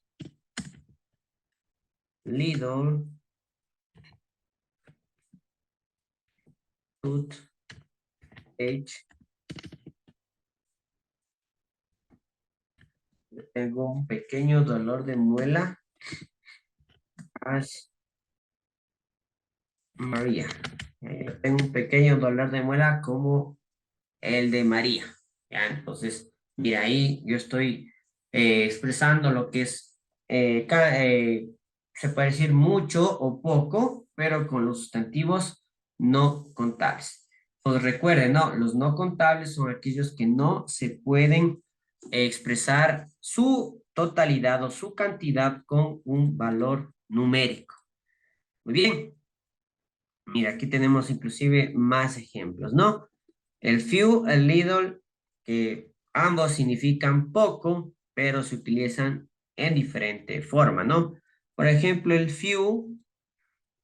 little toothache. Tengo un pequeño dolor de muela as María. Tengo un pequeño dolor de muela como el de María. ¿Ya? Entonces, mira, ahí yo estoy expresando lo que es, se puede decir mucho o poco, pero con los sustantivos no contables. Pues recuerden, no, los no contables son aquellos que no se pueden expresar su totalidad o su cantidad con un valor numérico. Muy bien. Mira, aquí tenemos inclusive más ejemplos, ¿no? El few, el little, que ambos significan poco, pero se utilizan en diferente forma, ¿no? Por ejemplo, el few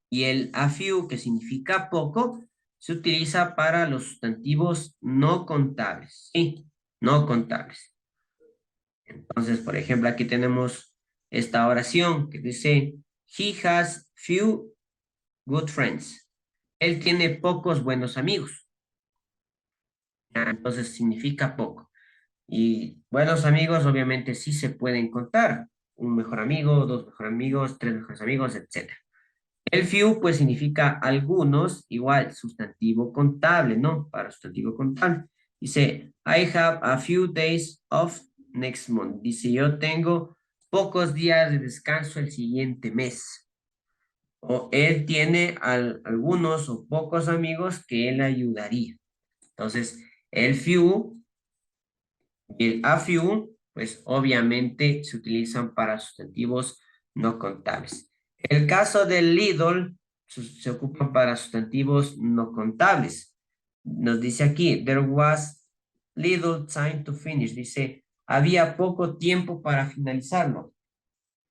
y el a few, que significa poco, se utiliza para los sustantivos no contables, ¿sí? No contables. Entonces, por ejemplo, aquí tenemos esta oración que dice, he has few good friends. Él tiene pocos buenos amigos. Entonces significa poco. Y buenos amigos obviamente sí se pueden contar. Un mejor amigo, dos mejores amigos, tres mejores amigos, etc. El few pues significa algunos, igual sustantivo contable, ¿no? Para sustantivo contable. Dice, I have a few days off next month. Dice, yo tengo pocos días de descanso el siguiente mes. O él tiene algunos o pocos amigos que él ayudaría. Entonces, el few y el a few, pues obviamente se utilizan para sustantivos no contables. El caso del Lidl se ocupa para sustantivos no contables. Nos dice aquí, there was little time to finish. Dice, había poco tiempo para finalizarlo.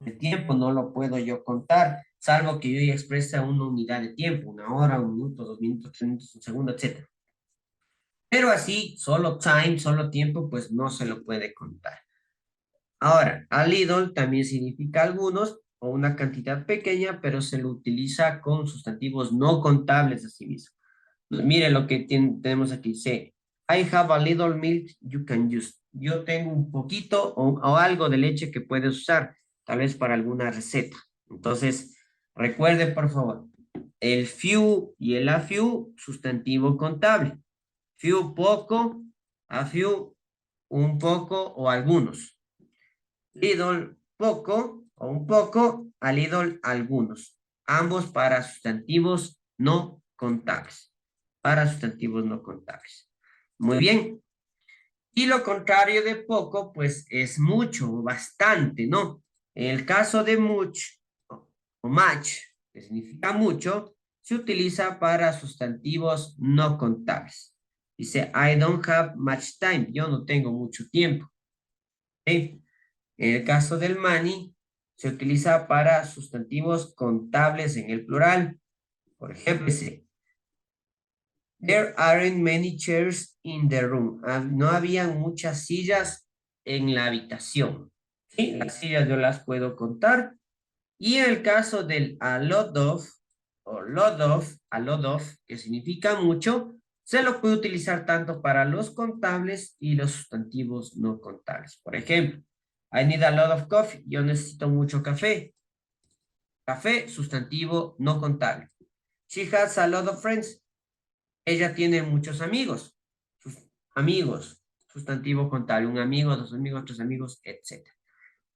El tiempo no lo puedo yo contar, salvo que yo ya exprese una unidad de tiempo, una hora, un minuto, 2 minutos, 3 minutos, un segundo, etc. Pero así, solo time, solo tiempo, pues no se lo puede contar. Ahora, a little también significa algunos o una cantidad pequeña, pero se lo utiliza con sustantivos no contables a sí mismo. Mire lo que tenemos aquí. Dice, I have a little milk you can use. Yo tengo un poquito o algo de leche que puedes usar, tal vez para alguna receta. Entonces, recuerde, por favor, el few y el a few, sustantivo contable. Few, poco, a few, un poco o algunos. Little, poco o un poco, a little, algunos. Ambos para sustantivos no contables. Para sustantivos no contables. Muy bien. Y lo contrario de poco, pues es mucho o bastante, ¿no? En el caso de much o much, que significa mucho, se utiliza para sustantivos no contables. Dice, I don't have much time. Yo no tengo mucho tiempo. ¿Ok? En el caso del money, se utiliza para sustantivos contables en el plural. Por ejemplo, dice, there aren't many chairs in the room. No habían muchas sillas en la habitación. ¿Sí? Las sillas yo las puedo contar. Y en el caso del a lot of, o a lot of, que significa mucho, se lo puede utilizar tanto para los contables y los sustantivos no contables. Por ejemplo, I need a lot of coffee. Yo necesito mucho café. Café, sustantivo no contable. She has a lot of friends. Ella tiene muchos amigos. Sus amigos, sustantivo contable. Un amigo, dos amigos, tres amigos, etc.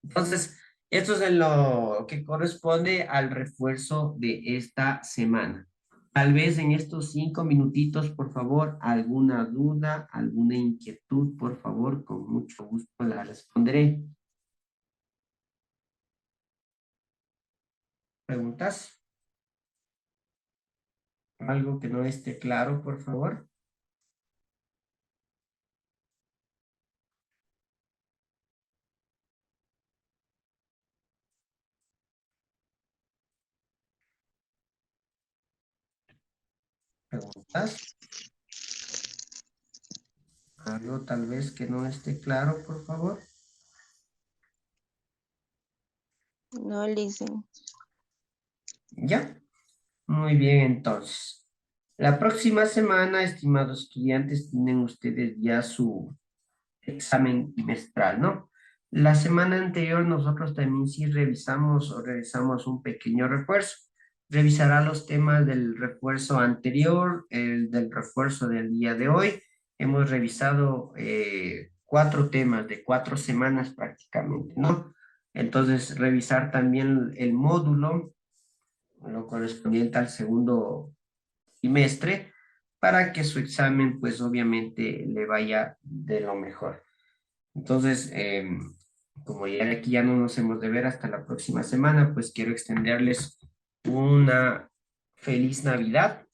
Entonces, esto es en lo que corresponde al refuerzo de esta semana. Tal vez en estos 5 minutitos, por favor, alguna duda, alguna inquietud, por favor, con mucho gusto la responderé. ¿Preguntas? ¿Algo que no esté claro, por favor? ¿Preguntas? ¿Algo tal vez que no esté claro, por favor? No, listen. ¿Ya? Muy bien, entonces. La próxima semana, estimados estudiantes, tienen ustedes ya su examen trimestral, ¿no? La semana anterior nosotros también sí revisamos o realizamos un pequeño refuerzo. Revisará los temas del refuerzo anterior, el del refuerzo del día de hoy. Hemos revisado 4 temas de 4 semanas prácticamente, ¿no? Entonces, revisar también el módulo, lo correspondiente al segundo trimestre, para que su examen, pues obviamente, le vaya de lo mejor. Entonces, como ya aquí ya no nos hemos de ver hasta la próxima semana, pues quiero extenderles una feliz Navidad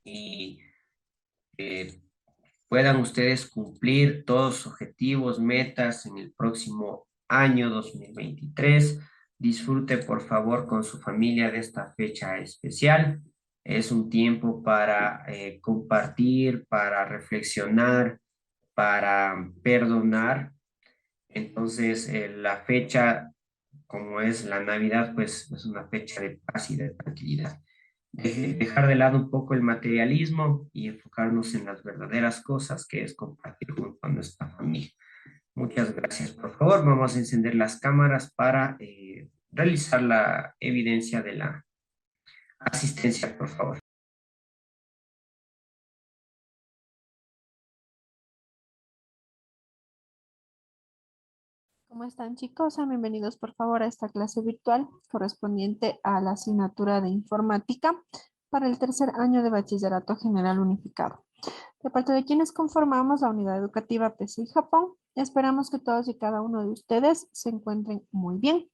y que puedan ustedes cumplir todos sus objetivos, metas en el próximo año 2023. Disfrute, por favor, con su familia de esta fecha especial. Es un tiempo para compartir, para reflexionar, para perdonar. Entonces, la fecha, como es la Navidad, pues es una fecha de paz y de tranquilidad. Dejar de lado un poco el materialismo y enfocarnos en las verdaderas cosas, que es compartir junto a nuestra familia. Muchas gracias. Por favor, vamos a encender las cámaras para realizar la evidencia de la asistencia, por favor. ¿Cómo están, chicos? Bienvenidos por favor a esta clase virtual correspondiente a la asignatura de informática para el tercer año de Bachillerato General Unificado. De parte de quienes conformamos la unidad educativa PCI Japón, Esperamos que todos y cada uno de ustedes se encuentren muy bien.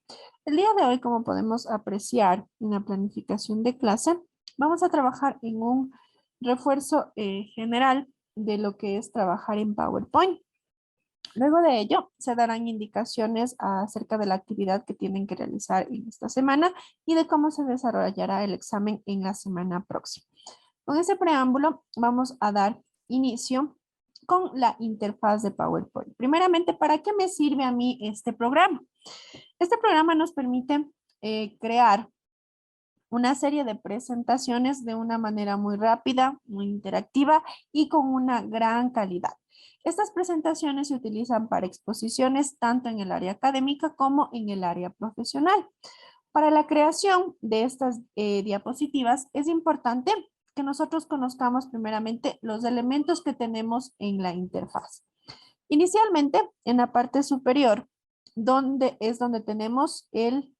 El día de hoy, como podemos apreciar en la planificación de clase, vamos a trabajar en un refuerzo general de lo que es trabajar en PowerPoint. Luego de ello, se darán indicaciones acerca de la actividad que tienen que realizar en esta semana y de cómo se desarrollará el examen en la semana próxima. Con ese preámbulo, vamos a dar inicio con la interfaz de PowerPoint. Primeramente, ¿para qué me sirve a mí este programa? Este programa nos permite crear una serie de presentaciones de una manera muy rápida, muy interactiva y con una gran calidad. Estas presentaciones se utilizan para exposiciones tanto en el área académica como en el área profesional. Para la creación de estas diapositivas es importante que nosotros conozcamos primeramente los elementos que tenemos en la interfaz. Inicialmente, en la parte superior, donde tenemos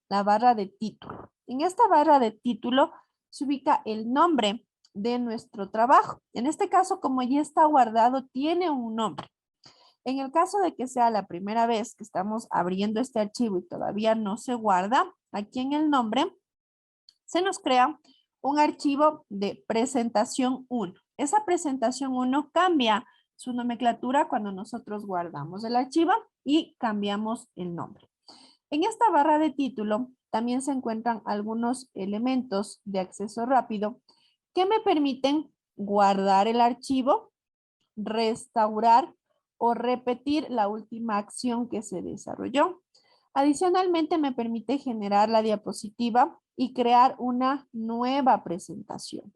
la barra de título. En esta barra de título se ubica el nombre de nuestro trabajo. En este caso, como ya está guardado, tiene un nombre. En el caso de que sea la primera vez que estamos abriendo este archivo y todavía no se guarda, aquí en el nombre se nos crea un archivo de presentación 1. Esa presentación 1 cambia su nomenclatura cuando nosotros guardamos el archivo y cambiamos el nombre. En esta barra de título también se encuentran algunos elementos de acceso rápido que me permiten guardar el archivo, restaurar o repetir la última acción que se desarrolló. Adicionalmente, me permite generar la diapositiva y crear una nueva presentación.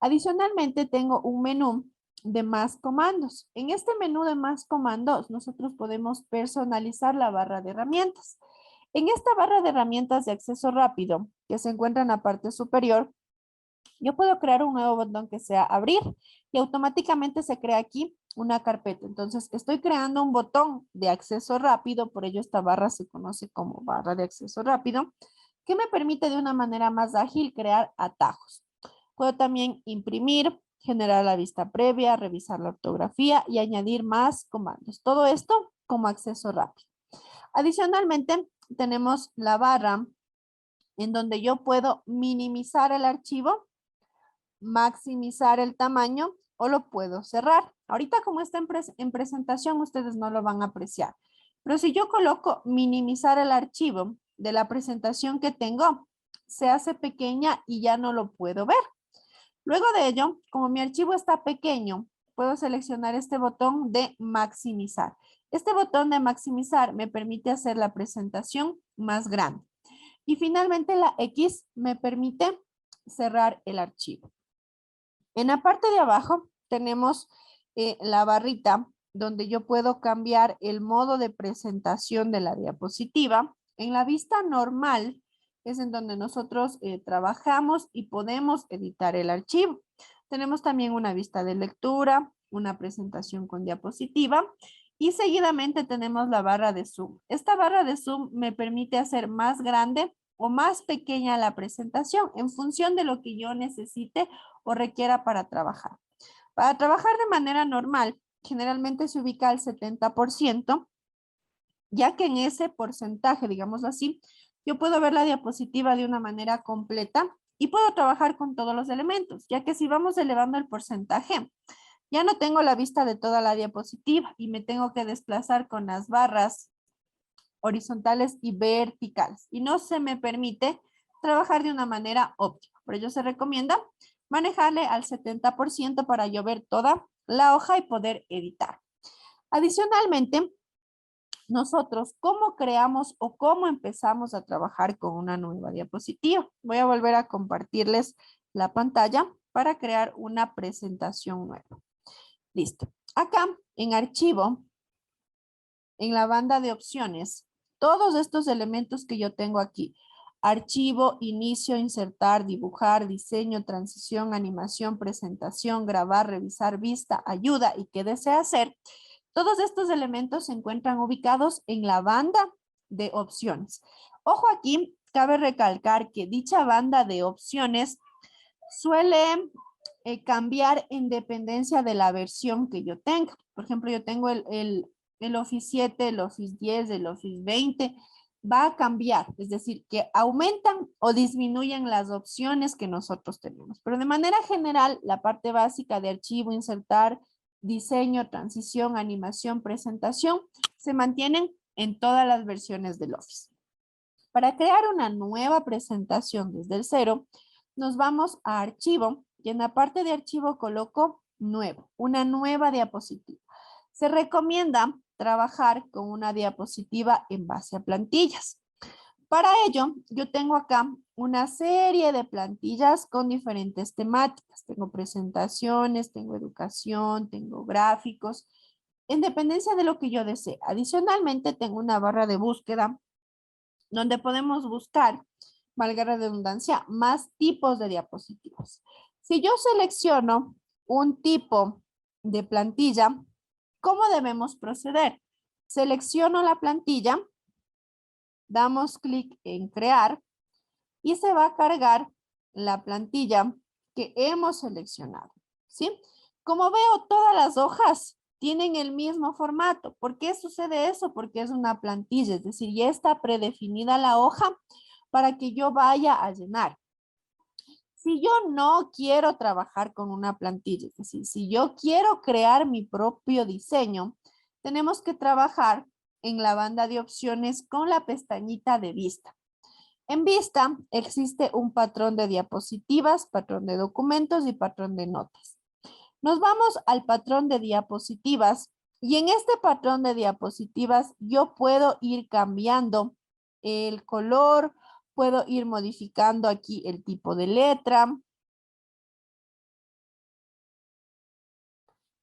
Adicionalmente, tengo un menú de más comandos. En este menú de más comandos, nosotros podemos personalizar la barra de herramientas. En esta barra de herramientas de acceso rápido, que se encuentra en la parte superior, yo puedo crear un nuevo botón que sea abrir y automáticamente se crea aquí una carpeta. Entonces, estoy creando un botón de acceso rápido, por ello esta barra se conoce como barra de acceso rápido, que me permite de una manera más ágil crear atajos. Puedo también imprimir, generar la vista previa, revisar la ortografía y añadir más comandos. Todo esto como acceso rápido. Adicionalmente, tenemos la barra en donde yo puedo minimizar el archivo, maximizar el tamaño o lo puedo cerrar. Ahorita como está en presentación, ustedes no lo van a apreciar. Pero si yo coloco minimizar el archivo de la presentación que tengo, se hace pequeña y ya no lo puedo ver. Luego de ello, como mi archivo está pequeño, puedo seleccionar este botón de maximizar. Este botón de maximizar me permite hacer la presentación más grande. Y finalmente la X me permite cerrar el archivo. En la parte de abajo tenemos la barrita donde yo puedo cambiar el modo de presentación de la diapositiva. En la vista normal es en donde nosotros trabajamos y podemos editar el archivo. Tenemos también una vista de lectura, una presentación con diapositiva y seguidamente tenemos la barra de zoom. Esta barra de zoom me permite hacer más grande o más pequeña la presentación en función de lo que yo necesite o requiera para trabajar. Para trabajar de manera normal, generalmente se ubica al 70%, ya que en ese porcentaje, digámoslo así, yo puedo ver la diapositiva de una manera completa y puedo trabajar con todos los elementos, ya que si vamos elevando el porcentaje, ya no tengo la vista de toda la diapositiva y me tengo que desplazar con las barras horizontales y verticales. Y no se me permite trabajar de una manera óptima. Por ello se recomienda manejarle al 70% para yo ver toda la hoja y poder editar. Adicionalmente, nosotros, ¿cómo creamos o cómo empezamos a trabajar con una nueva diapositiva? Voy a volver a compartirles la pantalla para crear una presentación nueva. Listo. Acá en archivo, en la banda de opciones, todos estos elementos que yo tengo aquí, archivo, inicio, insertar, dibujar, diseño, transición, animación, presentación, grabar, revisar, vista, ayuda y qué desea hacer, todos estos elementos se encuentran ubicados en la banda de opciones. Ojo aquí, cabe recalcar que dicha banda de opciones suele cambiar en dependencia de la versión que yo tenga. Por ejemplo, yo tengo el el Office 7, el Office 10, el Office 20, va a cambiar, es decir, que aumentan o disminuyen las opciones que nosotros tenemos. Pero de manera general, la parte básica de archivo, insertar, diseño, transición, animación, presentación, se mantienen en todas las versiones del Office. Para crear una nueva presentación desde el cero, nos vamos a archivo y en la parte de archivo coloco nuevo, una nueva diapositiva. Se recomienda trabajar con una diapositiva en base a plantillas. Para ello, yo tengo acá una serie de plantillas con diferentes temáticas. Tengo presentaciones, tengo educación, tengo gráficos, en dependencia de lo que yo desee. Adicionalmente, tengo una barra de búsqueda donde podemos buscar, valga la redundancia, más tipos de diapositivas. Si yo selecciono un tipo de plantilla, ¿cómo debemos proceder? Selecciono la plantilla, damos clic en crear y se va a cargar la plantilla que hemos seleccionado, ¿sí? Como veo, todas las hojas tienen el mismo formato. ¿Por qué sucede eso? Porque es una plantilla, es decir, ya está predefinida la hoja para que yo vaya a llenar. Si yo no quiero trabajar con una plantilla, es decir, si yo quiero crear mi propio diseño, tenemos que trabajar en la banda de opciones con la pestañita de vista. En vista existe un patrón de diapositivas, patrón de documentos y patrón de notas. Nos vamos al patrón de diapositivas y en este patrón de diapositivas yo puedo ir cambiando el color, puedo ir modificando aquí el tipo de letra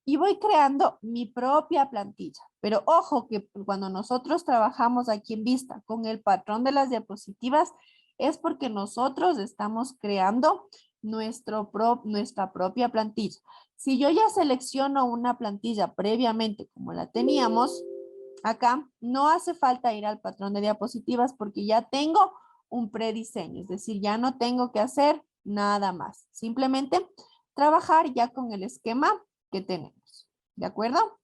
y voy creando mi propia plantilla. Pero ojo que cuando nosotros trabajamos aquí en vista con el patrón de las diapositivas es porque nosotros estamos creando nuestra propia plantilla. Si yo ya selecciono una plantilla previamente como la teníamos acá, no hace falta ir al patrón de diapositivas porque ya tengo un prediseño, es decir, ya no tengo que hacer nada más. Simplemente trabajar ya con el esquema que tenemos. ¿De acuerdo?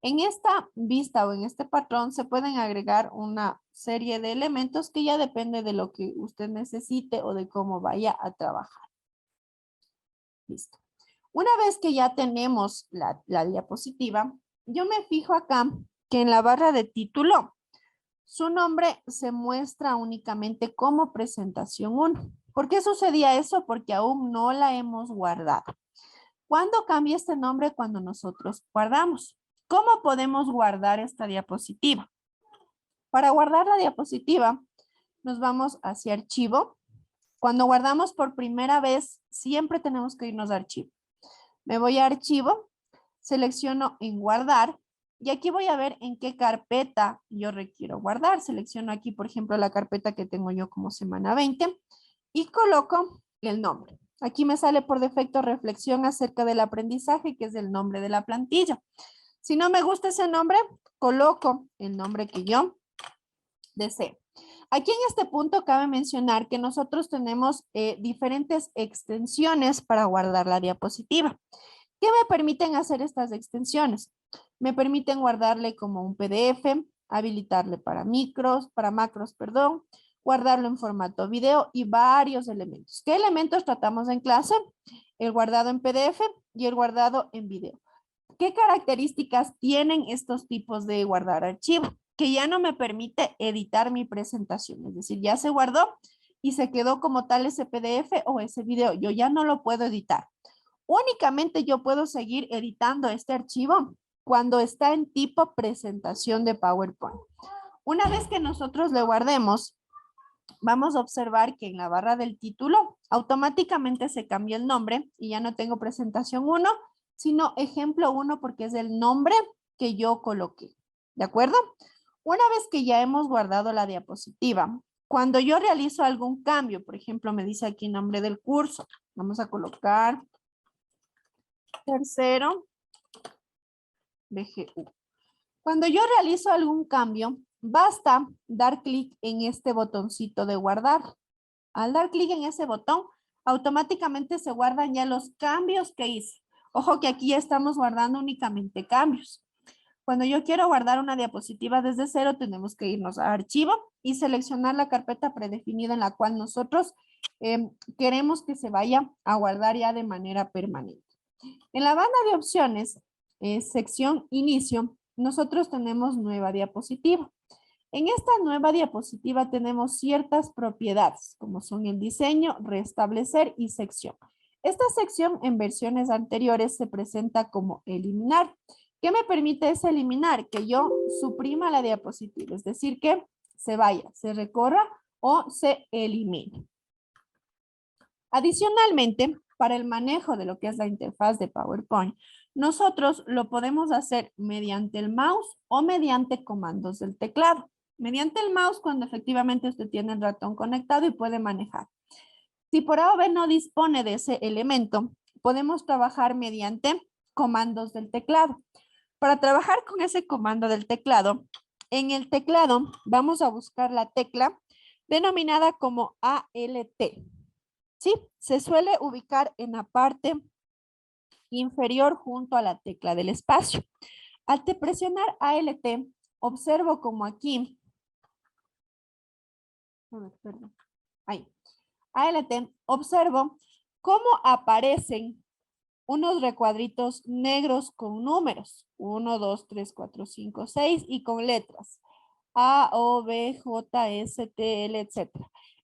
En esta vista o en este patrón se pueden agregar una serie de elementos que ya depende de lo que usted necesite o de cómo vaya a trabajar. Listo. Una vez que ya tenemos la diapositiva, yo me fijo acá que en la barra de título, su nombre se muestra únicamente como presentación 1. ¿Por qué sucedía eso? Porque aún no la hemos guardado. ¿Cuándo cambia este nombre? Cuando nosotros guardamos. ¿Cómo podemos guardar esta diapositiva? Para guardar la diapositiva, nos vamos hacia archivo. Cuando guardamos por primera vez, siempre tenemos que irnos a archivo. Me voy a archivo, selecciono en guardar y aquí voy a ver en qué carpeta yo requiero guardar. Selecciono aquí, por ejemplo, la carpeta que tengo yo como semana 20 y coloco el nombre. Aquí me sale por defecto reflexión acerca del aprendizaje, que es el nombre de la plantilla. Si no me gusta ese nombre, coloco el nombre que yo deseo. Aquí en este punto cabe mencionar que nosotros tenemos diferentes extensiones para guardar la diapositiva. ¿Qué me permiten hacer estas extensiones? Me permiten guardarle como un PDF, habilitarle para macros, guardarlo en formato video y varios elementos. ¿Qué elementos tratamos en clase? El guardado en PDF y el guardado en video. ¿Qué características tienen estos tipos de guardar archivo? Que ya no me permite editar mi presentación, es decir, ya se guardó y se quedó como tal ese PDF o ese video. Yo ya no lo puedo editar. Únicamente yo puedo seguir editando este archivo cuando está en tipo presentación de PowerPoint. Una vez que nosotros le guardemos, vamos a observar que en la barra del título automáticamente se cambia el nombre y ya no tengo presentación 1, sino ejemplo 1 porque es el nombre que yo coloqué. ¿De acuerdo? Una vez que ya hemos guardado la diapositiva, cuando yo realizo algún cambio, por ejemplo, me dice aquí nombre del curso, vamos a colocar tercero BGU. Cuando yo realizo algún cambio, basta dar clic en este botoncito de guardar. Al dar clic en ese botón, automáticamente se guardan ya los cambios que hice. Ojo que aquí ya estamos guardando únicamente cambios. Cuando yo quiero guardar una diapositiva desde cero, tenemos que irnos a archivo y seleccionar la carpeta predefinida en la cual nosotros queremos que se vaya a guardar ya de manera permanente. En la banda de opciones, sección inicio, nosotros tenemos nueva diapositiva. En esta nueva diapositiva tenemos ciertas propiedades, como son el diseño, restablecer y sección. Esta sección en versiones anteriores se presenta como eliminar. ¿Qué me permite ese eliminar? Que yo suprima la diapositiva, es decir, que se vaya, se recorra o se elimine. Adicionalmente, para el manejo de lo que es la interfaz de PowerPoint, nosotros lo podemos hacer mediante el mouse o mediante comandos del teclado. Mediante el mouse cuando efectivamente usted tiene el ratón conectado y puede manejar. Si por A o B no dispone de ese elemento, podemos trabajar mediante comandos del teclado. Para trabajar con ese comando del teclado, en el teclado vamos a buscar la tecla denominada como ALT. ¿Sí? Se suele ubicar en la parte inferior junto a la tecla del espacio. Al presionar ALT, observo como aquí, ahí, ALT, observo cómo aparecen unos recuadritos negros con números, 1, 2, 3, 4, 5, 6 y con letras, A, O, B, J, S, T, L, etc.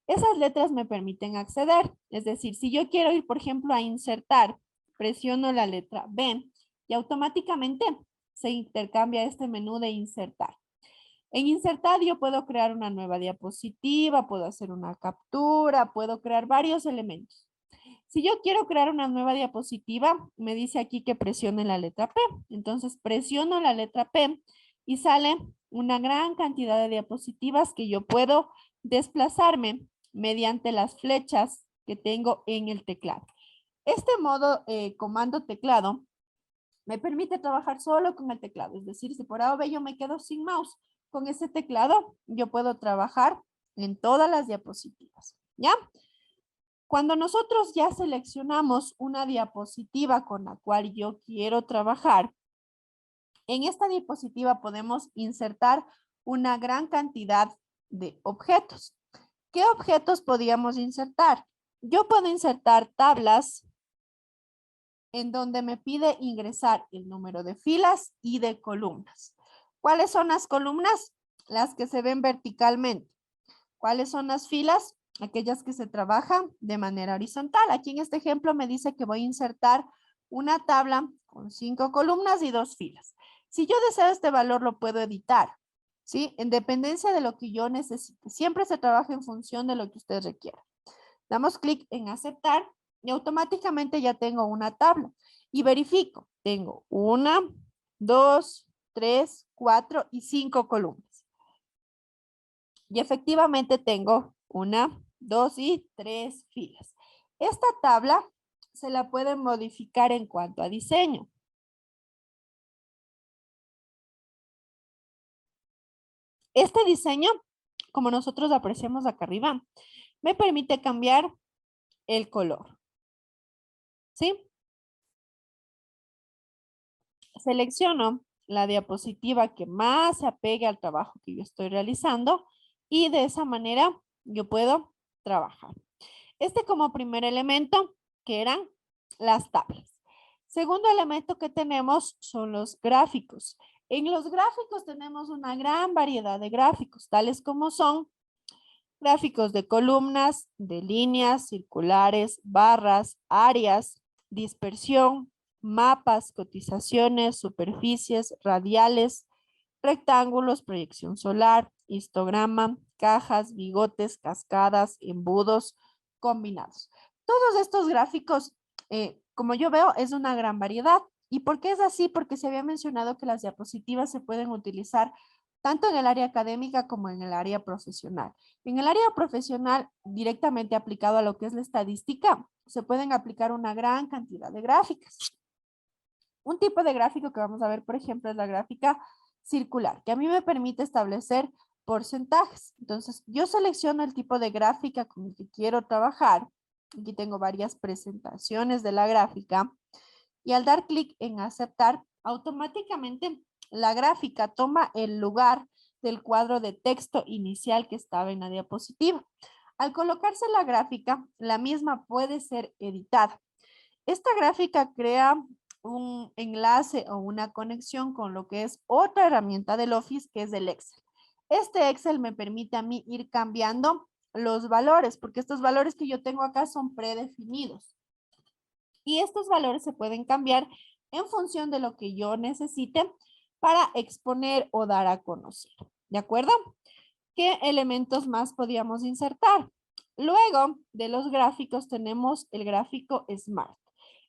Esas letras me permiten acceder, es decir, si yo quiero ir, por ejemplo, a insertar, presiono la letra B y automáticamente se intercambia este menú de insertar. En insertar yo puedo crear una nueva diapositiva, puedo hacer una captura, puedo crear varios elementos. Si yo quiero crear una nueva diapositiva, me dice aquí que presione la letra P. Entonces presiono la letra P y sale una gran cantidad de diapositivas que yo puedo desplazarme mediante las flechas que tengo en el teclado. Este modo comando teclado me permite trabajar solo con el teclado. Es decir, si por A o B yo me quedo sin mouse, con ese teclado yo puedo trabajar en todas las diapositivas. ¿Ya? Cuando nosotros ya seleccionamos una diapositiva con la cual yo quiero trabajar, en esta diapositiva podemos insertar una gran cantidad de objetos. ¿Qué objetos podríamos insertar? Yo puedo insertar tablas en donde me pide ingresar el número de filas y de columnas. ¿Cuáles son las columnas? Las que se ven verticalmente. ¿Cuáles son las filas? Aquellas que se trabajan de manera horizontal. Aquí en este ejemplo me dice que voy a insertar una tabla con 5 columnas y 2 filas. Si yo deseo este valor, lo puedo editar, ¿sí? En dependencia de lo que yo necesite. Siempre se trabaja en función de lo que usted requiera. Damos clic en aceptar y automáticamente ya tengo una tabla. Y verifico. Tengo 1, 2, 3, 4 y 5 columnas. Y efectivamente tengo 1, 2 y 3 filas. Esta tabla se la pueden modificar en cuanto a diseño. Este diseño, como nosotros apreciamos acá arriba, me permite cambiar el color. ¿Sí? Selecciono la diapositiva que más se apegue al trabajo que yo estoy realizando y de esa manera yo puedo trabajar. Este como primer elemento, que eran las tablas. Segundo elemento que tenemos son los gráficos. En los gráficos tenemos una gran variedad de gráficos, tales como son gráficos de columnas, de líneas, circulares, barras, áreas, dispersión, mapas, cotizaciones, superficies, radiales, rectángulos, proyección solar, histograma, cajas, bigotes, cascadas, embudos, combinados. Todos estos gráficos, como yo veo, es una gran variedad. ¿Y por qué es así? Porque se había mencionado que las diapositivas se pueden utilizar tanto en el área académica como en el área profesional. En el área profesional, directamente aplicado a lo que es la estadística, se pueden aplicar una gran cantidad de gráficas. Un tipo de gráfico que vamos a ver, por ejemplo, es la gráfica circular, que a mí me permite establecer porcentajes. Entonces, yo selecciono el tipo de gráfica con el que quiero trabajar. Aquí tengo varias presentaciones de la gráfica. Y al dar clic en aceptar, automáticamente la gráfica toma el lugar del cuadro de texto inicial que estaba en la diapositiva. Al colocarse la gráfica, la misma puede ser editada. Esta gráfica crea un enlace o una conexión con lo que es otra herramienta del Office, que es el Excel. Este Excel me permite a mí ir cambiando los valores, porque estos valores que yo tengo acá son predefinidos. Y estos valores se pueden cambiar en función de lo que yo necesite para exponer o dar a conocer. ¿De acuerdo? ¿Qué elementos más podríamos insertar? Luego de los gráficos tenemos el gráfico Smart.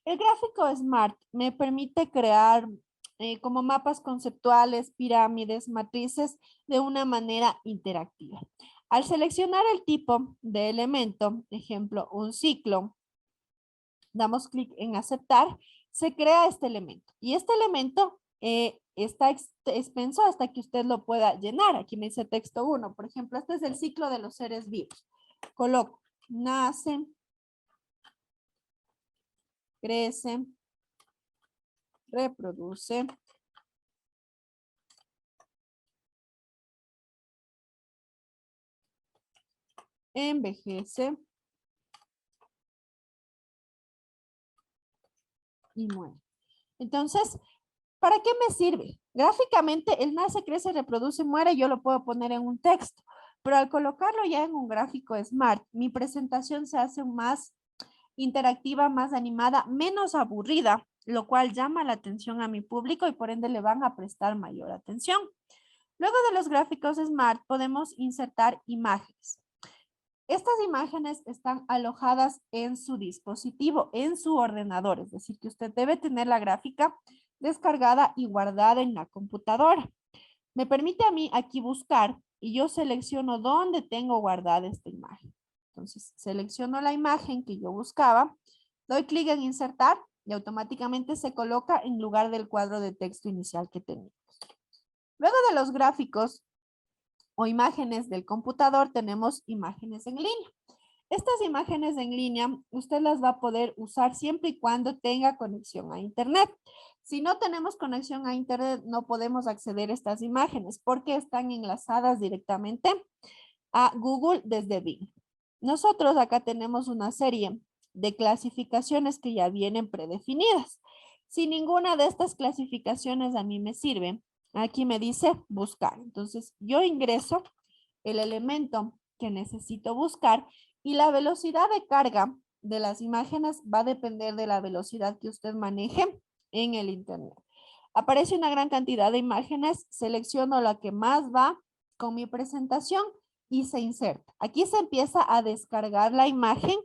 El gráfico Smart me permite crear como mapas conceptuales, pirámides, matrices de una manera interactiva. Al seleccionar el tipo de elemento, ejemplo, un ciclo, damos clic en aceptar, se crea este elemento. Y este elemento está extenso hasta que usted lo pueda llenar. Aquí me dice texto 1. Por ejemplo, este es el ciclo de los seres vivos. Coloco, nacen, crecen, reproduce, envejece y muere. Entonces, ¿para qué me sirve? Gráficamente, el nace, crece, reproduce, muere, yo lo puedo poner en un texto, pero al colocarlo ya en un gráfico Smart, mi presentación se hace más interactiva, más animada, menos aburrida, lo cual llama la atención a mi público y por ende le van a prestar mayor atención. Luego de los gráficos Smart, podemos insertar imágenes. Estas imágenes están alojadas en su dispositivo, en su ordenador, es decir, que usted debe tener la gráfica descargada y guardada en la computadora. Me permite a mí aquí buscar y yo selecciono dónde tengo guardada esta imagen. Entonces, selecciono la imagen que yo buscaba, doy clic en insertar y automáticamente se coloca en lugar del cuadro de texto inicial que teníamos. Luego de los gráficos o imágenes del computador, tenemos imágenes en línea. Estas imágenes en línea, usted las va a poder usar siempre y cuando tenga conexión a Internet. Si no tenemos conexión a Internet, no podemos acceder a estas imágenes porque están enlazadas directamente a Google desde Bing. Nosotros acá tenemos una serie de clasificaciones que ya vienen predefinidas. Si ninguna de estas clasificaciones a mí me sirve, aquí me dice buscar. Entonces, yo ingreso el elemento que necesito buscar y la velocidad de carga de las imágenes va a depender de la velocidad que usted maneje en el Internet. Aparece una gran cantidad de imágenes, selecciono la que más va con mi presentación y se inserta. Aquí se empieza a descargar la imagen.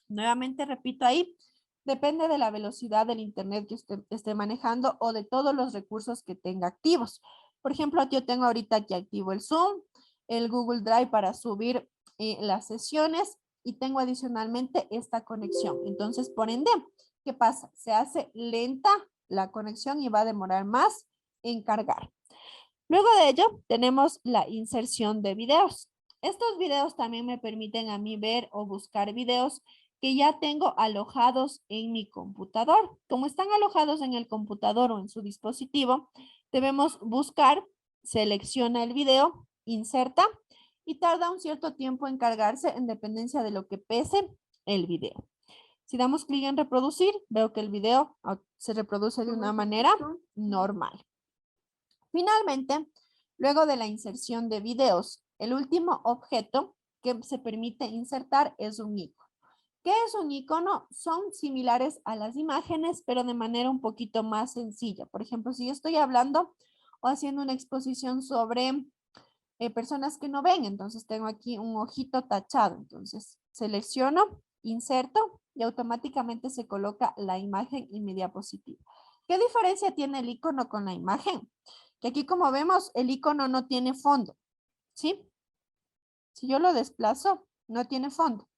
Nuevamente repito ahí, depende de la velocidad del Internet que usted esté manejando o de todos los recursos que tenga activos. Por ejemplo, aquí yo tengo ahorita aquí activo el Zoom, el Google Drive para subir las sesiones y tengo adicionalmente esta conexión. Entonces, por ende, ¿qué pasa? Se hace lenta la conexión y va a demorar más en cargar. Luego de ello, tenemos la inserción de videos. Estos videos también me permiten a mí ver o buscar videos que ya tengo alojados en mi computador. Como están alojados en el computador o en su dispositivo, debemos buscar, selecciona el video, inserta y tarda un cierto tiempo en cargarse en dependencia de lo que pese el video. Si damos clic en reproducir, veo que el video se reproduce de una manera normal. Finalmente, luego de la inserción de videos, el último objeto que se permite insertar es un icono. ¿Qué es un icono? Son similares a las imágenes, pero de manera un poquito más sencilla. Por ejemplo, si yo estoy hablando o haciendo una exposición sobre personas que no ven, entonces tengo aquí un ojito tachado. Entonces, selecciono, inserto y automáticamente se coloca la imagen en mi diapositiva. ¿Qué diferencia tiene el icono con la imagen? Que aquí, como vemos, el icono no tiene fondo, ¿sí? Si yo lo desplazo, no tiene fondo.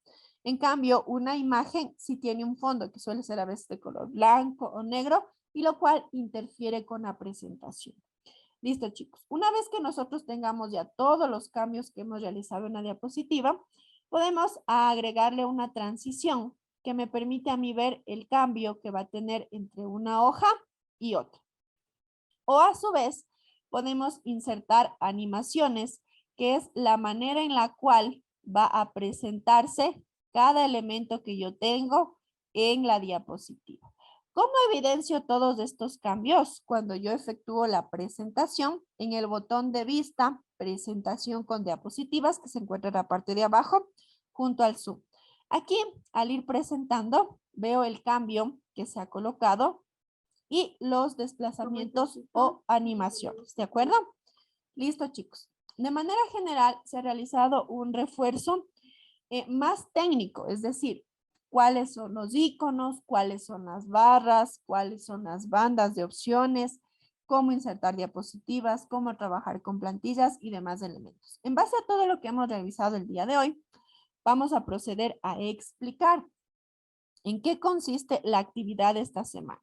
En cambio, una imagen sí tiene un fondo, que suele ser a veces de color blanco o negro, y lo cual interfiere con la presentación. Listo, chicos. Una vez que nosotros tengamos ya todos los cambios que hemos realizado en la diapositiva, podemos agregarle una transición que me permite a mí ver el cambio que va a tener entre una hoja y otra. O a su vez, podemos insertar animaciones, que es la manera en la cual va a presentarse cada elemento que yo tengo en la diapositiva. ¿Cómo evidencio todos estos cambios? Cuando yo efectúo la presentación, en el botón de vista, presentación con diapositivas, que se encuentra en la parte de abajo, junto al zoom. Aquí, al ir presentando, veo el cambio que se ha colocado y los desplazamientos o animaciones, ¿de acuerdo? Listo, chicos. De manera general, se ha realizado un refuerzo más técnico, es decir, cuáles son los iconos, cuáles son las barras, cuáles son las bandas de opciones, cómo insertar diapositivas, cómo trabajar con plantillas y demás elementos. En base a todo lo que hemos revisado el día de hoy, vamos a proceder a explicar en qué consiste la actividad de esta semana.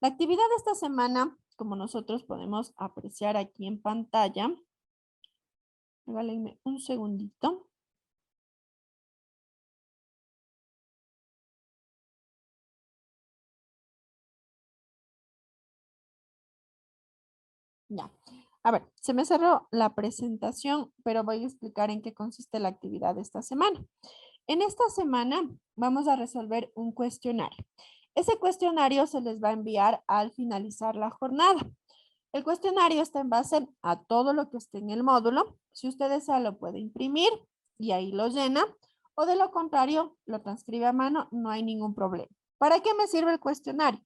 La actividad de esta semana, como nosotros podemos apreciar aquí en pantalla, regálenme un segundito. Ya. A ver, se me cerró la presentación, pero voy a explicar en qué consiste la actividad de esta semana. En esta semana vamos a resolver un cuestionario. Ese cuestionario se les va a enviar al finalizar la jornada. El cuestionario está en base a todo lo que esté en el módulo. Si usted desea, lo puede imprimir y ahí lo llena. O de lo contrario, lo transcribe a mano, no hay ningún problema. ¿Para qué me sirve el cuestionario?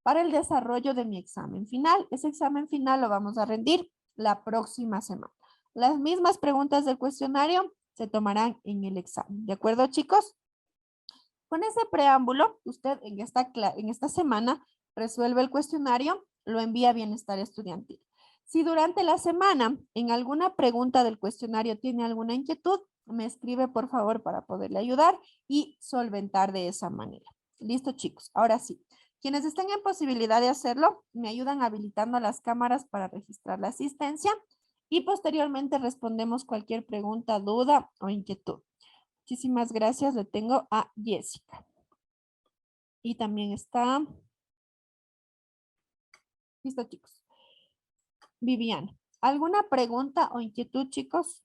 Para el desarrollo de mi examen final. Ese examen final lo vamos a rendir la próxima semana. Las mismas preguntas del cuestionario se tomarán en el examen. ¿De acuerdo, chicos? Con ese preámbulo, usted en esta semana resuelve el cuestionario, lo envía a Bienestar Estudiantil. Si durante la semana en alguna pregunta del cuestionario tiene alguna inquietud, me escribe por favor para poderle ayudar y solventar de esa manera. Listo, chicos. Ahora sí, quienes estén en posibilidad de hacerlo, me ayudan habilitando las cámaras para registrar la asistencia y posteriormente respondemos cualquier pregunta, duda o inquietud. Muchísimas gracias. Le tengo a Jessica. Y también está... Listo, chicos. Viviana. ¿Alguna pregunta o inquietud, chicos?